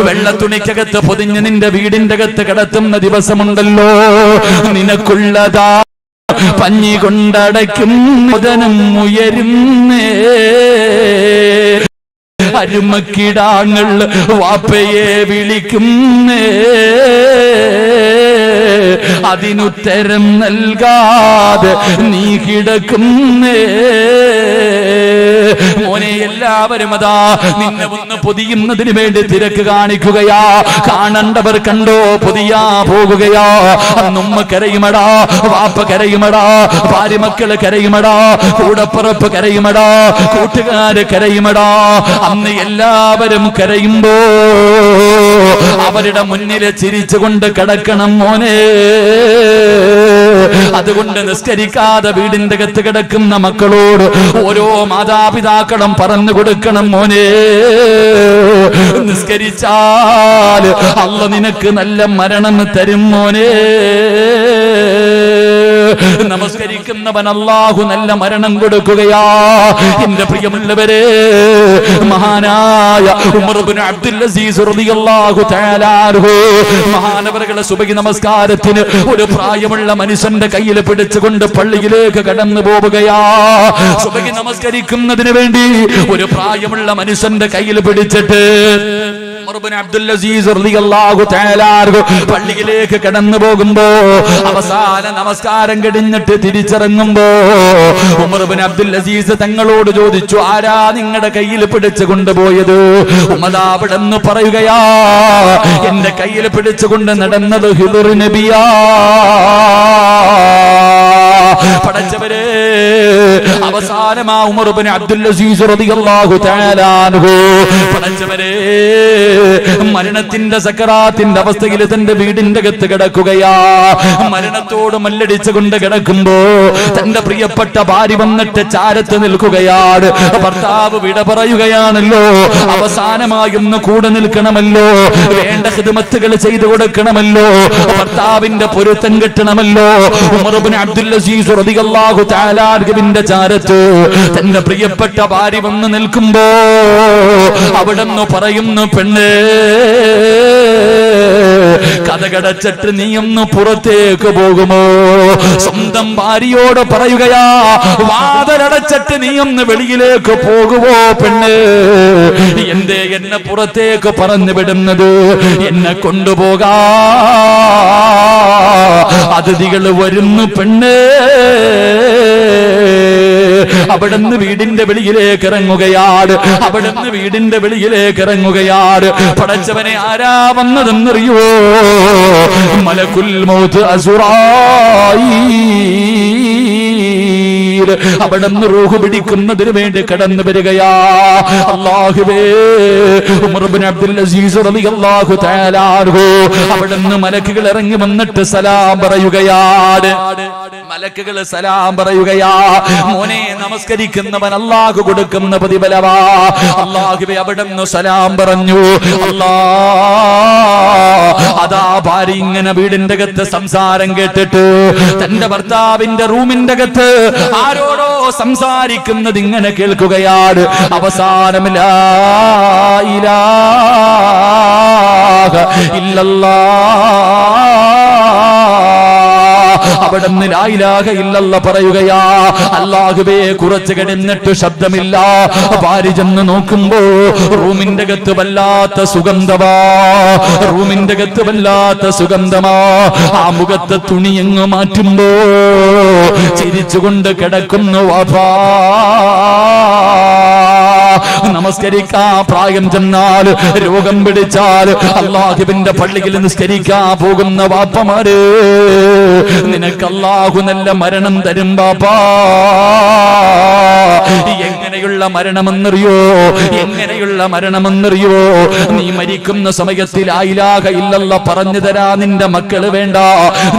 വെള്ളത്തുണിക്കകത്ത് പൊതിഞ്ഞ് നിന്റെ വീടിന്റെ അകത്ത് കിടത്തുന്ന ദിവസമുണ്ടല്ലോ. നിനക്കുള്ളതാ പഞ്ഞി കൊണ്ടടയ്ക്കും മുതനും ഉയരുന്നേ. അരുമക്കിടാങ്ങൾ വാപ്പയെ വിളിക്കുന്നേ. അതിനുത്തരം നൽകാതെ നീ കിടക്കുന്നേ. മോനെ, എല്ലാവരും അതാ നിന്നെ ഒന്ന് പൊതിയുന്നതിന് വേണ്ടി തിരക്ക് കാണിക്കുകയാ. കാണണ്ടവർ കണ്ടോ പൊതിയാ പോകുകയാ. അന്നുമ്മ കരയുമടാ, വാപ്പ കരയുമടാ, ഭാര്യ മക്കള് കരയുമടാ, കൂടപ്പുറപ്പ് കരയുമടാ, കൂട്ടുകാര് കരയുമടാ. അന്ന് എല്ലാവരും കരയുമ്പോ അവരുടെ മുന്നിൽ ചിരിച്ചുകൊണ്ട് കിടക്കണം മോനെ. അതുകൊണ്ട് നിസ്കരിക്കാതെ വീടിന്റെ അകത്ത് കിടക്കുന്ന മക്കളോട് ഓരോ മാതാപിതാക്കളും പറഞ്ഞു കൊടുക്കണം മോനെ, നിസ്കരിച്ചാൽ അല്ലാഹു നിനക്ക് നല്ല മരണം തരും മോനെ. നമസ്കരിക്കുന്നവൻ അല്ലാഹു നല്ല മരണം കൊടുക്കുകയാ. എന്റെ പ്രിയമുള്ളവരെ, മഹാനായ ഉമർ ഇബ്നു അബ്ദുൽ അസീസ് റളിയല്ലാഹു തആല അൻഹു മഹാനവറുകളെ സുബഹി നമസ്കാരത്തിന് ഒരു പ്രായമുള്ള മനുഷ്യന്റെ കയ്യിൽ പിടിച്ചുകൊണ്ട് പള്ളിയിലേക്ക് കടന്നു പോവുകയാ. സുബഹി നമസ്കരിക്കുന്നതിന് വേണ്ടി ഒരു പ്രായമുള്ള മനുഷ്യന്റെ കയ്യിൽ പിടിച്ചിട്ട് ഉമർ ഇബ്നു അബ്ദുൽ അസീസ് റളിയല്ലാഹു തആല അൻഹു പള്ളിയിലേക്ക് കടന്നു പോകുമ്പോ അവസാന നമസ്കാരം കഴിഞ്ഞിട്ട് തിരിച്ചിറങ്ങുമ്പോ ഉമർ ഇബ്നു അബ്ദുൽ അസീസ് തങ്ങളോട് ചോദിച്ചു, ആരാ നിങ്ങളുടെ കയ്യിൽ പിടിച്ചു കൊണ്ടുപോയത്? ഉമർ അവിടെന്ന് പറയുകയാ, എന്റെ കയ്യിൽ പിടിച്ചുകൊണ്ട് നടന്നത് ഹിദർ നബിയാ. പടച്ചവരെ, അവസാനമാ ഉമർ ഇബ്നു അബ്ദുൽ അസീസ് റളിയല്ലാഹു തആല അൻഹു പടച്ചവരെ മരണത്തിന്റെ സക്കറാത്തിന്റെ അവസ്ഥയിൽ തന്റെ വീടിന്റെ അകത്ത് കിടക്കുകയാ. മരണത്തോട് മല്ലടിച്ചുകൊണ്ട് കിടക്കുമ്പോ തന്റെ പ്രിയപ്പെട്ട ഭാര്യ വന്നിട്ട് ചാരത്ത് നിൽക്കുകയാണ്. ഭർത്താവ് വിട പറയുകയാണല്ലോ, അവസാനമായി ഒന്ന് കൂടെ നിൽക്കണമല്ലോ, വേണ്ട ഖിദ്മത്തുകൾ ചെയ്തു കൊടുക്കണമല്ലോ, ഭർത്താവിന്റെ പൊരുത്തം കിട്ടണമല്ലോ. ഉമർ ഇബ്നു അബ്ദുൽ അസീസ് റളിയല്ലാഹു തആല അൻഹുവിന്റെ ചാരത്ത് തന്റെ പ്രിയപ്പെട്ട ഭാര്യ വന്ന് നിൽക്കുമ്പോ അവിടെന്ന് പറയുന്നു, പെണ്ണേ, കഥകടച്ചിട്ട് നീ ഒന്ന് പുറത്തേക്ക് പോകുമോ? സ്വന്തം ഭാര്യയോട് പറയുകയാ, വാതിലടച്ചിട്ട് നീ ഒന്ന് വെളിയിലേക്ക് പോകുമോ പെണ്ണ്? എന്തേ എന്നെ പുറത്തേക്ക് പറഞ്ഞു വിടുന്നത്? എന്നെ കൊണ്ടുപോകാ അതിഥികൾ വരുന്നു പെണ്ണ്. അവിടുന്ന് വീടിന്റെ വെളിയിലേക്ക് ഇറങ്ങുകയാണ്. അവിടുന്ന് വീടിന്റെ വെളിയിലേക്ക് ഇറങ്ങുകയാണ്. പടച്ചവനെ, ആരാ വന്നതെന്നറിയോ? മലക്കുൽ മൗത്ത് അസുറായീൽ അവിടുന്ന് റൂഹ് പിടിക്കുന്നതിന് വേണ്ടി കടന്നു വരികയാ. അല്ലാഹുവേ, ഉമർ ഇബ്നു അബ്ദുൽ അസീസ് റളിയല്ലാഹു തആല അൻഹു അവിടുന്ന് മലക്കുകൾ ഇറങ്ങി വന്നിട്ട് സലാം പറയുകയാണ്. മലക്കുകൾ സലാം പറയുകയാ. മോനെ, നമസ്കരിക്കുന്നവൻ അല്ലാഹു കൊടുക്കുന്ന പ്രതിഫലവാ. അല്ലാഹുവേ, അവിടുന്ന് സലാം പറഞ്ഞു. അതാ ഭാര്യ ഇങ്ങനെ വീടിന്റെ അകത്ത് സംസാരം കേട്ടിട്ട് തന്റെ ഭർത്താവിന്റെ റൂമിന്റെ അകത്ത് ആരോടോ സംസാരിക്കുന്നത് ഇങ്ങനെ കേൾക്കുകയാണ്. അവസാനം ലാ ഇലാഹ ഇല്ലല്ലാഹ് അവിടുന്ന് ലാ ഇലാഹ ഇല്ലല്ലാഹ് പറയുകയാ. അല്ലാഹുവേ, കുറച്ച് കഴിഞ്ഞിട്ട് ശബ്ദമില്ല. ഭാര്യ ചെന്ന് നോക്കുമ്പോ റൂമിന്റെ അകത്ത് വല്ലാത്ത സുഗന്ധമാ. റൂമിന്റെ അകത്ത് വല്ലാത്ത സുഗന്ധമാ. ആ മുഖത്തെ തുണി അങ്ങ് മാറ്റുമ്പോ ചിരിച്ചുകൊണ്ട് കിടക്കുന്നു വാപ്പാ. നമസ്കരിക്കാൻ പ്രായം ചെന്നാൽ, രോഗം പിടിച്ചാൽ അല്ലാഹുവിന്റെ പള്ളിയിൽ നിസ്കരിക്കാൻ പോകുന്ന വാപ്പമാര്, നിനക്ക് അല്ലാഹു നല്ല മരണം തരും ബാപ്പാ. എങ്ങനെയുള്ള മരണമെന്നറിയോ? എങ്ങനെയുള്ള മരണമെന്നറിയോ? നീ മരിക്കുന്ന സമയത്തിൽ ലാ ഇലാഹ ഇല്ലല്ലാഹ് പറഞ്ഞു തരാ നിന്റെ മക്കള് വേണ്ട,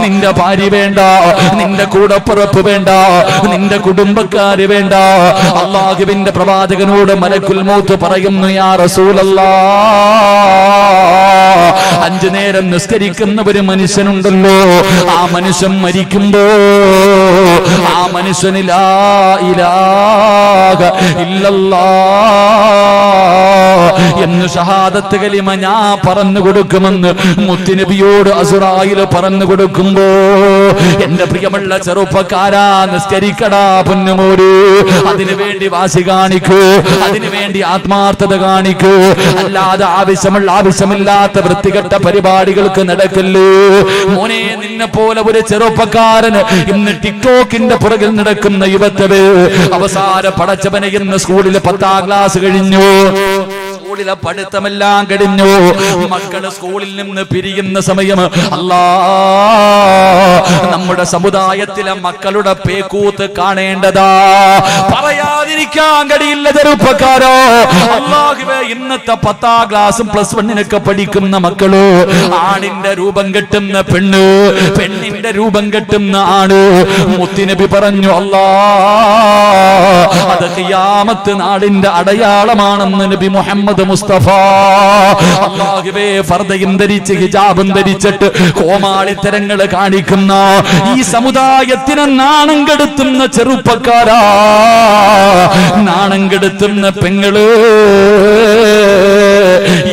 നിന്റെ ഭാര്യ വേണ്ട, നിന്റെ കൂടപ്പുറപ്പ് വേണ്ട, നിന്റെ കുടുംബക്കാര് വേണ്ട. അല്ലാഹുവിന്റെ പ്രവാചകനോട് മലക്കുൽ മൗത്ത് പറയുന്നു, യാ റസൂലല്ലാഹ്, 5 നേരം നിസ്കരിക്കുന്ന ഒരു മനുഷ്യനുണ്ടല്ലോ, ആ മനുഷ്യൻ മരിക്കുമ്പോ ആ മനുഷ്യന് ലാ ഇലാഹ ഇല്ലല്ലാഹ് എന്ന് ഷഹാദത്ത് കലിമ ഞാൻ പറഞ്ഞു കൊടുക്കുമെന്ന് മുത്തുനബിയോട് അസുറായിൽ പറഞ്ഞു കൊടുക്കുമ്പോ, എന്റെ പ്രിയമുള്ള ചെറുപ്പക്കാരാ, നിസ്കരിക്കടാ പൊന്നുമോര്. അതിനു വേണ്ടി വാശി കാണിക്കൂ, അതിനു വേണ്ടി ആത്മാർത്ഥത കാണിക്കൂ. അല്ലാതെ ആവശ്യമില്ലാത്ത വൃത്തികെട്ട പരിപാടികൾക്ക് നടക്കല്ലേ മോനെ. നിന്നെ പോലെ ഒരു ചെറുപ്പക്കാരന് ഇന്ന് ടിക്ടോക്കിന്റെ പുറകിൽ നടക്കുന്ന യുവത്വേ, അവസാന പടച്ചവനെ ഇന്ന് സ്കൂളിൽ 10ാം ക്ലാസ് കഴിഞ്ഞു, സ്കൂളിലെ പഠിത്തമെല്ലാം കഴിഞ്ഞു, മക്കള് സ്കൂളിൽ നിന്ന് പിരിയുന്ന സമയം അല്ലാഹ് നമ്മുടെ സമുദായത്തിലെ മക്കളുടെ പേക്കൂത്ത് കാണേണ്ടതാ. പറയാതിരിക്കാൻ കഴിയില്ല ചെറുപ്പക്കാരോ. അല്ലാഹുവേ, ഇന്നത്തെ 10ാം ക്ലാസും +1 പഠിക്കുന്ന മക്കള്, ആണിന്റെ രൂപം കെട്ടുന്ന പെണ്ണ്, പെണ്ണിന്റെ രൂപം കെട്ടുന്ന ആണ്. മുത്തുനബി പറഞ്ഞു, അത് ഖിയാമത്ത് നാളിന്റെ അടയാളമാണെന്ന് നബി മുഹമ്മദ് മുസ്തഫ. അല്ലാഹുവേ, ഫർദയും ധരിച്ച് ഹിജാബും ധരിച്ചിട്ട് കോമാളിത്തരങ്ങൾ കാണിക്കുന്ന ഈ സമുദായത്തിന് നാണം കെടുത്തുന്ന ചെറുപ്പക്കാരാ, നാണം കെടുത്തുന്ന പെങ്ങള്,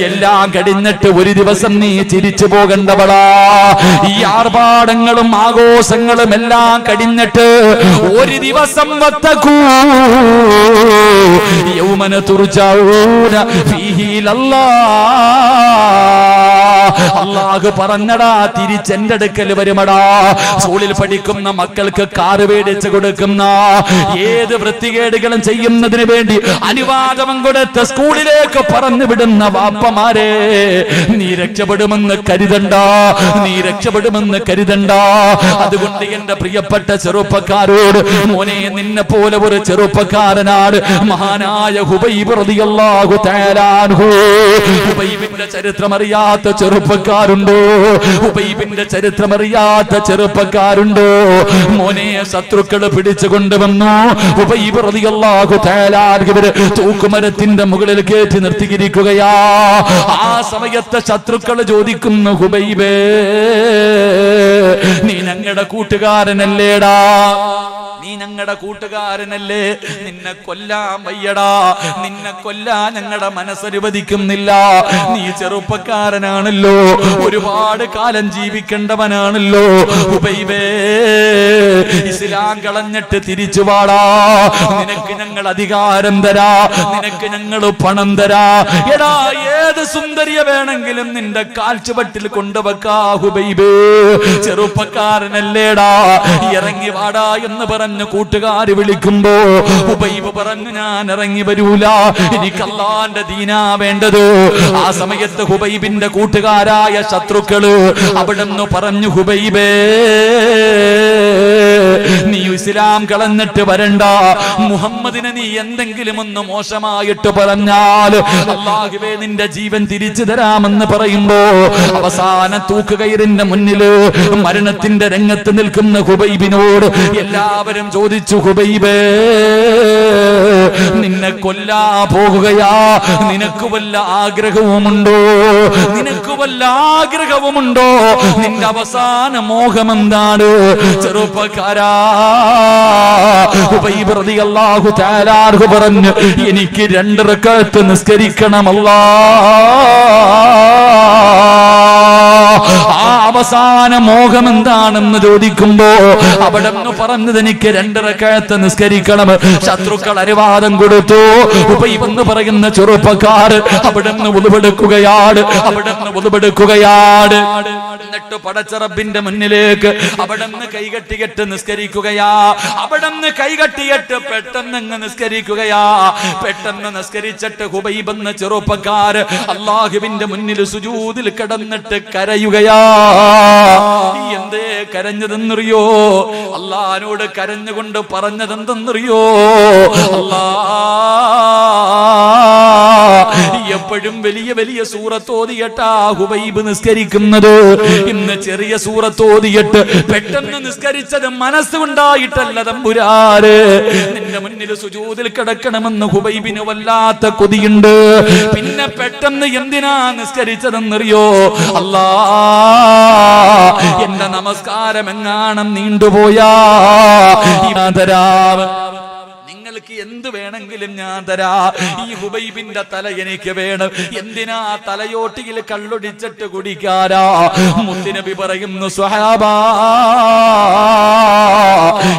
എല്ലാം കഴിഞ്ഞിട്ട് ഒരു ദിവസം നീ ചിരിച്ചു പോകേണ്ടവളാ. ഈ ആർഭാടങ്ങളും ആഘോഷങ്ങളും എല്ലാം കഴിഞ്ഞിട്ട് ഒരു ദിവസം വത്തക്കൂ യൗമന തുർജഊന ഫീഹി ഇലല്ലാഹ്. അല്ലാഹു പറഞ്ഞടാ, തിരിച്ചെന്റെ അടുക്കൽ വരുമടാ. സ്കൂളിൽ പഠിക്കുന്ന മക്കൾക്ക് കാറ് മേടിച്ചു കൊടുക്കുന്ന, ഏത് വൃത്തികേടുകളും ചെയ്യുന്നതിന് വേണ്ടി അനുവാദം കൊടുത്ത സ്കൂളിലേക്ക് പറഞ്ഞു വിടുന്ന വാപ്പമാരെ, നീ രക്ഷപ്പെടുമെന്ന് കരുതണ്ട, നീ രക്ഷപ്പെടുമെന്ന് കരുതണ്ട. അതുകൊണ്ട് എന്റെ പ്രിയപ്പെട്ട ചെറുപ്പക്കാരോട്, മോനെ, നിന്നെ പോലെ ഒരു ചെറുപ്പക്കാരനാണ് മഹാനായ ഹുബൈബ് റളിയല്ലാഹു തആല അൻഹു. ഹുബൈബിന്റെ ചരിത്രമറിയാത്ത ചെറുപ്പക്കാരുണ്ടോ? ഹുബൈബിന്റെ ചരിത്രമറിയാത്ത ചെറുപ്പക്കാരുണ്ടോ? മോനെ, ശത്രുക്കൾ പിടിച്ചു കൊണ്ടുവന്നു. ഹുബൈബ് റളിയല്ലാഹു തആല അൻഹു തൂക്കുമരത്തിന്റെ മുകളിൽ കയറ്റി നിർത്തിയിരിക്കുകയാ. ആ സമയത്ത് ശത്രുക്കൾ ചോദിക്കുന്നു, ഹുബൈബേ, നീ ഞങ്ങളുടെ കൂട്ടുകാരനല്ലേടാ, നീ ഞങ്ങളുടെ കൂട്ടുകാരനല്ലേ, നിന്നെ കൊല്ലാൻ വയ്യടാ, നിന്നെ കൊല്ലാൻ ഞങ്ങളുടെ മനസ്സനുവദിക്കുന്നില്ല. നീ ചെറുപ്പക്കാരനാണല്ലോ, ഒരുപാട് കാലം ജീവിക്കേണ്ടവനാണല്ലോ. ഹുബൈബേ, ഇസ്ലാം കളഞ്ഞിട്ട് തിരിച്ചു വാടാ, നിനക്ക് ഞങ്ങൾ അധികാരം തരാ, നിനക്ക് ഞങ്ങൾ പണം തരാ. എടാ, ഏത് സുന്ദരിയെ വേണമെങ്കിലും നിന്റെ കാൽച്ചുവട്ടിൽ കൊണ്ടുവെക്കാ ഹുബൈബേ. ചെറുപ്പക്കാരനല്ലേടാ, ഇറങ്ങി വാടാ എന്ന് പറഞ്ഞു കൂട്ടുകാര് വിളിക്കുമ്പോ ഹുബൈബ് പറഞ്ഞു, ഞാൻ ഇറങ്ങി വരൂല, എനിക്ക് അല്ലാഹുവിന്റെ ദീനാ വേണ്ടത്. ആ സമയത്ത് ഹുബൈബിന്റെ കൂട്ടുകാരായ ശത്രുക്കള് അവിടുന്ന് പറഞ്ഞു, ഹുബൈബേ, നീ ഇസ്ലാം കളഞ്ഞിട്ട് വരണ്ട, മുഹമ്മദിനെ നീ എന്തെങ്കിലും ഒന്ന് മോശമായിട്ട് പറഞ്ഞാൽ അല്ലാഹുവേ നിന്റെ ജീവൻ തിരിച്ചു തരാമെന്ന് പറയുമ്പോ, അവസാന തൂക്കുകയറിന്റെ മുന്നില് മരണത്തിന്റെ രംഗത്ത് നിൽക്കുന്ന ഹുബൈബിനോട് എല്ലാവരും ചോദിച്ചു, ഹുബൈബേ, നിന്നെ കൊല്ലാ പോകുകയാ, നിനക്ക് വല്ല ആഗ്രഹവുമുണ്ടോ? നിനക്ക് വല്ല ആഗ്രഹവുമുണ്ടോ? നിന്റെ അവസാന മോഹം എന്താണ്? ചെറുപ്പക്കാരാ, ഹുബൈബ് റളിയല്ലാഹു തആല അൻഹു പറഞ്ഞു, എനിക്ക് 2 റക്അത്ത് നിസ്കരിക്കണം ആ അവസാന മോഹം എന്താണെന്ന് ചോദിക്കുമ്പോ അവിടെന്ന് പറഞ്ഞത്, എനിക്ക് 2 റക്അത്ത് നിസ്കരിക്കണം. ശത്രുക്കൾ അനുവാദം കൊടുത്തു. ഹുബൈബ് എന്ന് പറയുന്ന ചെറുപ്പക്കാർ അവിടെന്ന് ഉളുവെടുക്കുകയാണ്, അവിടെന്ന് ഉളുവെടുക്കുകയാണ്. എന്നിട്ട് പടച്ച റബ്ബിന്റെ മുന്നിലേക്ക് അവിടെന്ന് കൈകെട്ടിയിട്ട് നിസ്കരിക്കുകയാ. അവിടെന്ന് കൈകെട്ടിയിട്ട് പെട്ടെന്ന് അങ്ങ് നിസ്കരിക്കുകയാ. പെട്ടെന്ന് നിസ്കരിച്ചിട്ട് ഹുബൈബ് എന്ന ചെറുപ്പക്കാർ അല്ലാഹുവിന്റെ മുന്നിൽ സുജൂദിൽ കിടന്നിട്ട് കരയുകയാ. എന്തേ കരഞ്ഞതെന്നറിയോ? അല്ലാഹുവിനോട് കരഞ്ഞുകൊണ്ട് പറഞ്ഞതെന്തെന്നറിയോ? എപ്പോഴും വലിയ വലിയ സൂറത്തോതിയിട്ടാ ഹുബൈബ് നിസ്കരിക്കുന്നത്. ഇന്ന് ചെറിയ സൂറത്തോതിയിട്ട് പെട്ടെന്ന് നിസ്കരിച്ചത് മനസ്സുകൊണ്ടായിട്ടല്ല തമ്പുരാന്. നിന്റെ മുന്നിൽ സുജൂദിൽ കിടക്കണമെന്ന് ഹുബൈബിന് വല്ലാത്ത കൊതിയുണ്ട്. പിന്നെ പെട്ടെന്ന് എന്തിനാ നിസ്കരിച്ചതെന്നറിയോ? അല്ലാ, എന്റെ നമസ്കാരം എങ്ങാണം നീണ്ടുപോയാ നിങ്ങൾക്ക് എന്ത് വേണമെങ്കിലും ഞാൻ തരാ, ഈ ഹുബൈബിന്റെ തല എനിക്ക് വേണം. എന്തിനാ തലയോട്ടിയിൽ കള്ളൊടിച്ചിട്ട് കുടിക്കാരാ? മുത്തുനബി പറയുന്നു, സ്വഹാബാ,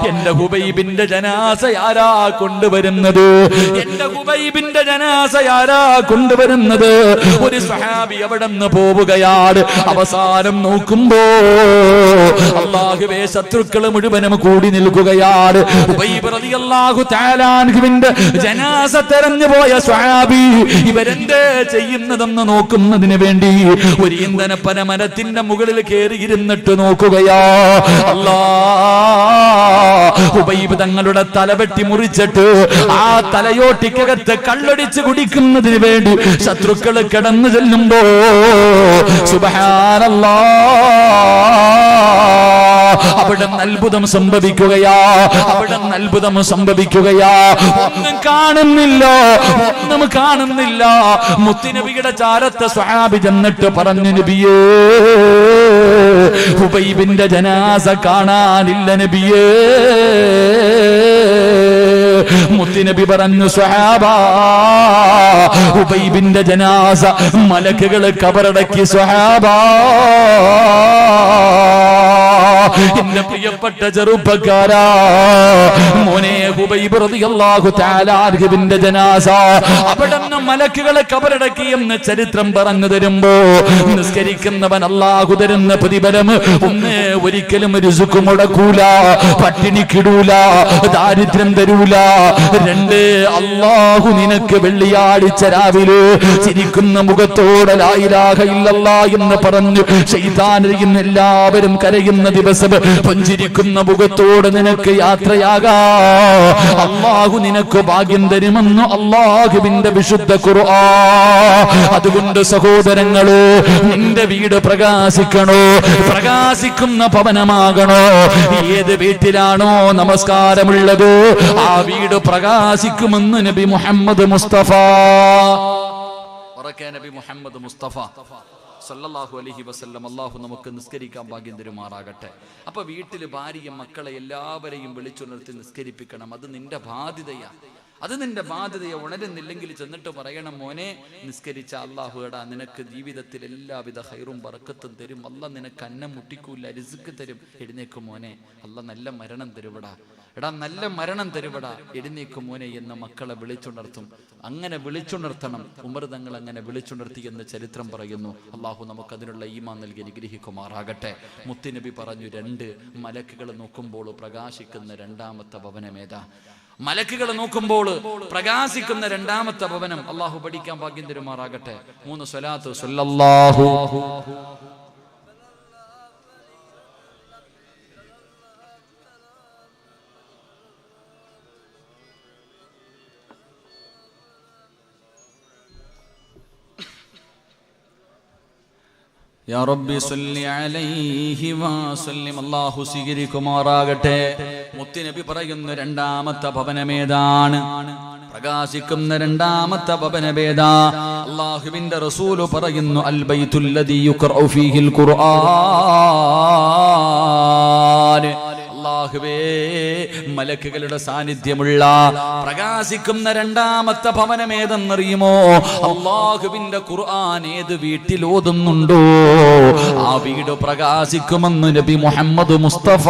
എന്റെ ഹുബൈബിന്റെ ജനാസ ആരാ കൊണ്ടുവരുന്നത്? എന്റെ ഹുബൈബിന്റെ ജനാസ ആരാ കൊണ്ടുവരുന്നത്? ഒരു സ്വഹാബി അവിടെ നിന്ന് പോവുകയാണ്. അവസാനം നോക്കുമ്പോ അല്ലാഹുവേ ശത്രുക്കൾ മുഴുവനും കൂടി നിൽക്കുകയാണ്. ഹുബൈബ് റളിയല്ലാഹു തആല അൻഹുവിന്റെ ജനാസ തെരഞ്ഞു പോയ സ്വഹാബി ഇവരെന്തേ ചെയ്യുന്നതെന്ന് നോക്കുന്നതിന് വേണ്ടി ഒരു ഈന്തനപ്പന മരത്തിന്റെ മുകളിൽ കയറിയിരുന്നിട്ട് നോക്കുകയാ. ഹുബൈബ് തങ്ങളുടെ തലവെട്ടി മുറിച്ചിട്ട് ആ തലയോട്ടിക്കകത്ത് കള്ളൊടിച്ച് കുടിക്കുന്നതിന് വേണ്ടി ശത്രുക്കൾ കിടന്നു ചെല്ലുമ്പോ സുബ്ഹാനല്ലാഹ് അവിടെ അത്ഭുതം സംഭവിക്കുകയാ. അവിടെ അത്ഭുതം സംഭവിക്കുകയാ. ഒന്നും കാണുന്നില്ല, ഒന്നും കാണുന്നില്ല. മുത്തുനബിയുടെ ചാരത്തെ സ്വഹാബി ചെന്നിട്ട് പറഞ്ഞു, നബിയേ ഹുബൈബിന്റെ ജനാസ കാണാനില്ല നബിയേ. മുത്തുനബി പറഞ്ഞു, സ്വഹാബാ ഹുബൈബിന്റെ ജനാസ മലക്കുകൾ കബറടക്കി. സ്വഹാബാ എന്റെ പ്രിയപ്പെട്ട ചെറുപ്പക്കാരാ, മോനെ ഹുബൈബ് റളിയല്ലാഹു തആല അൻഹുവിന്റെ ജനാസ അവിടുന്ന് മലക്കുകളെ കബറടക്കി എന്ന് ചരിത്രം പറഞ്ഞു തരുമ്പോ നിസ്കരിക്കുന്നവൻ അല്ലാഹു തരുന്ന പ്രതിഫലം ഒന്ന്, ഒരിക്കലും റിസ്ക് മുടക്കൂല, പട്ടിണിക്കിടൂല, ദാരിദ്ര്യം തരൂല. രണ്ട്, അല്ലാഹു നിനക്ക് വെള്ളിയാഴ്ച രാവിലെ ചിരിക്കുന്ന മുഖത്തോടെ ലാ ഇലാഹ ഇല്ലല്ലാഹ് എന്ന് പറഞ്ഞു ശൈത്താനെയും എല്ലാവരും കരയുന്ന ദിവസം പുഞ്ചിരിക്കുന്ന മുഖത്തോട് നിനക്ക് യാത്രയാകാ. അല്ലാഹു നിനക്ക് ഭാഗ്യം തരുമെന്ന് അല്ലാഹുവിന്റെ വിശുദ്ധ ഖുർആൻ. അതുകൊണ്ട് സഹോദരങ്ങളെ, നിന്റെ വീട് പ്രകാശിക്കണോ, പ്രകാശിക്കുന്ന ഭവനമാകണോ. ഏത് വീട്ടിലാണോ നമസ്കാരമുള്ളത് ആ വീട് പ്രകാശിക്കുമെന്ന് നബി മുഹമ്മദ് മുസ്തഫ. നബി മുഹമ്മദ് മുസ്തഫ സല്ലല്ലാഹു അലൈഹി വസല്ലം അല്ലാഹു നമുക്ക് നിസ്കരിക്കാൻ ഭാഗ്യം തരുമാറാകട്ടെ. അപ്പൊ വീട്ടിൽ ഭാര്യയും മക്കളെ എല്ലാവരെയും വിളിച്ചുണർത്തി നിസ്കരിപ്പിക്കണം. അത് നിന്റെ ബാധ്യതയാണ്. അത് നിന്റെ ബാധ്യതയെ ഉണരുന്നില്ലെങ്കിൽ ചെന്നിട്ട് പറയണം, മോനെ നിസ്കരിച്ച അല്ലാഹു എടാ നിനക്ക് ജീവിതത്തിൽ എല്ലാവിധ ഹൈറും ബറക്കത്തും തരും. അല്ല നിനക്ക് അന്നം മുട്ടിക്കൂല, റിസ്ക് തരും. എഴുന്നേക്കും മോനെ, അല്ല നല്ല മരണം തരുവടാ, എടാ നല്ല മരണം തരുവടാ, എഴുന്നേക്കും മോനെ എന്ന് മക്കളെ വിളിച്ചുണർത്തും. അങ്ങനെ വിളിച്ചുണർത്തണം. ഉമർ തങ്ങൾ അങ്ങനെ വിളിച്ചുണർത്തി എന്ന് ചരിത്രം പറയുന്നു. അള്ളാഹു നമുക്ക് അതിനുള്ള ഈമാൻ നൽകി അനുഗ്രഹിക്കുമാറാകട്ടെ. മുത്തുനബി പറഞ്ഞു, രണ്ട് മലക്കുകൾ നോക്കുമ്പോൾ പ്രകാശിക്കുന്ന രണ്ടാമത്തെ ഭവനമേതാ? മലക്കുകൾ നോക്കുമ്പോൾ പ്രകാശിക്കുന്ന രണ്ടാമത്തെ ഭവനം അള്ളാഹു പഠിക്കാൻ ഭാഗ്യം തരുമാറാകട്ടെ. 3 സ്വലാത്ത് സല്ലല്ലാഹു യാ റബ്ബി സല്ലി അലൈഹി വസല്ലം. അല്ലാഹു സ്വീകരിക്കുമാറാകട്ടെ. മുത്തുനബി പറയുന്ന രണ്ടാമത്തെ ഭവനമേതാണ്? പ്രകാശിക്കുന്ന രണ്ടാമത്തെ ഭവനമേതാ? അല്ലാഹുവിന്റെ റസൂല് പറയുന്നു, അൽ ബൈത്തുൽ ലദീ യുഖറഉ ഫീഹിൽ ഖുർആൻ. അല്ലാഹുവേ മലക്കുകളുടെ സാന്നിധ്യമുള്ള പ്രകാശിക്കുന്ന രണ്ടാമത്തെ ഭവനം ഏതെന്നറിയുമോ? അല്ലാഹുവിന്റെ ഖുർആൻ ഏത് വീട്ടിൽ ഓതുന്നുണ്ടോ ആ വീട് പ്രകാശിക്കുമെന്ന് നബി മുഹമ്മദ് മുസ്തഫ.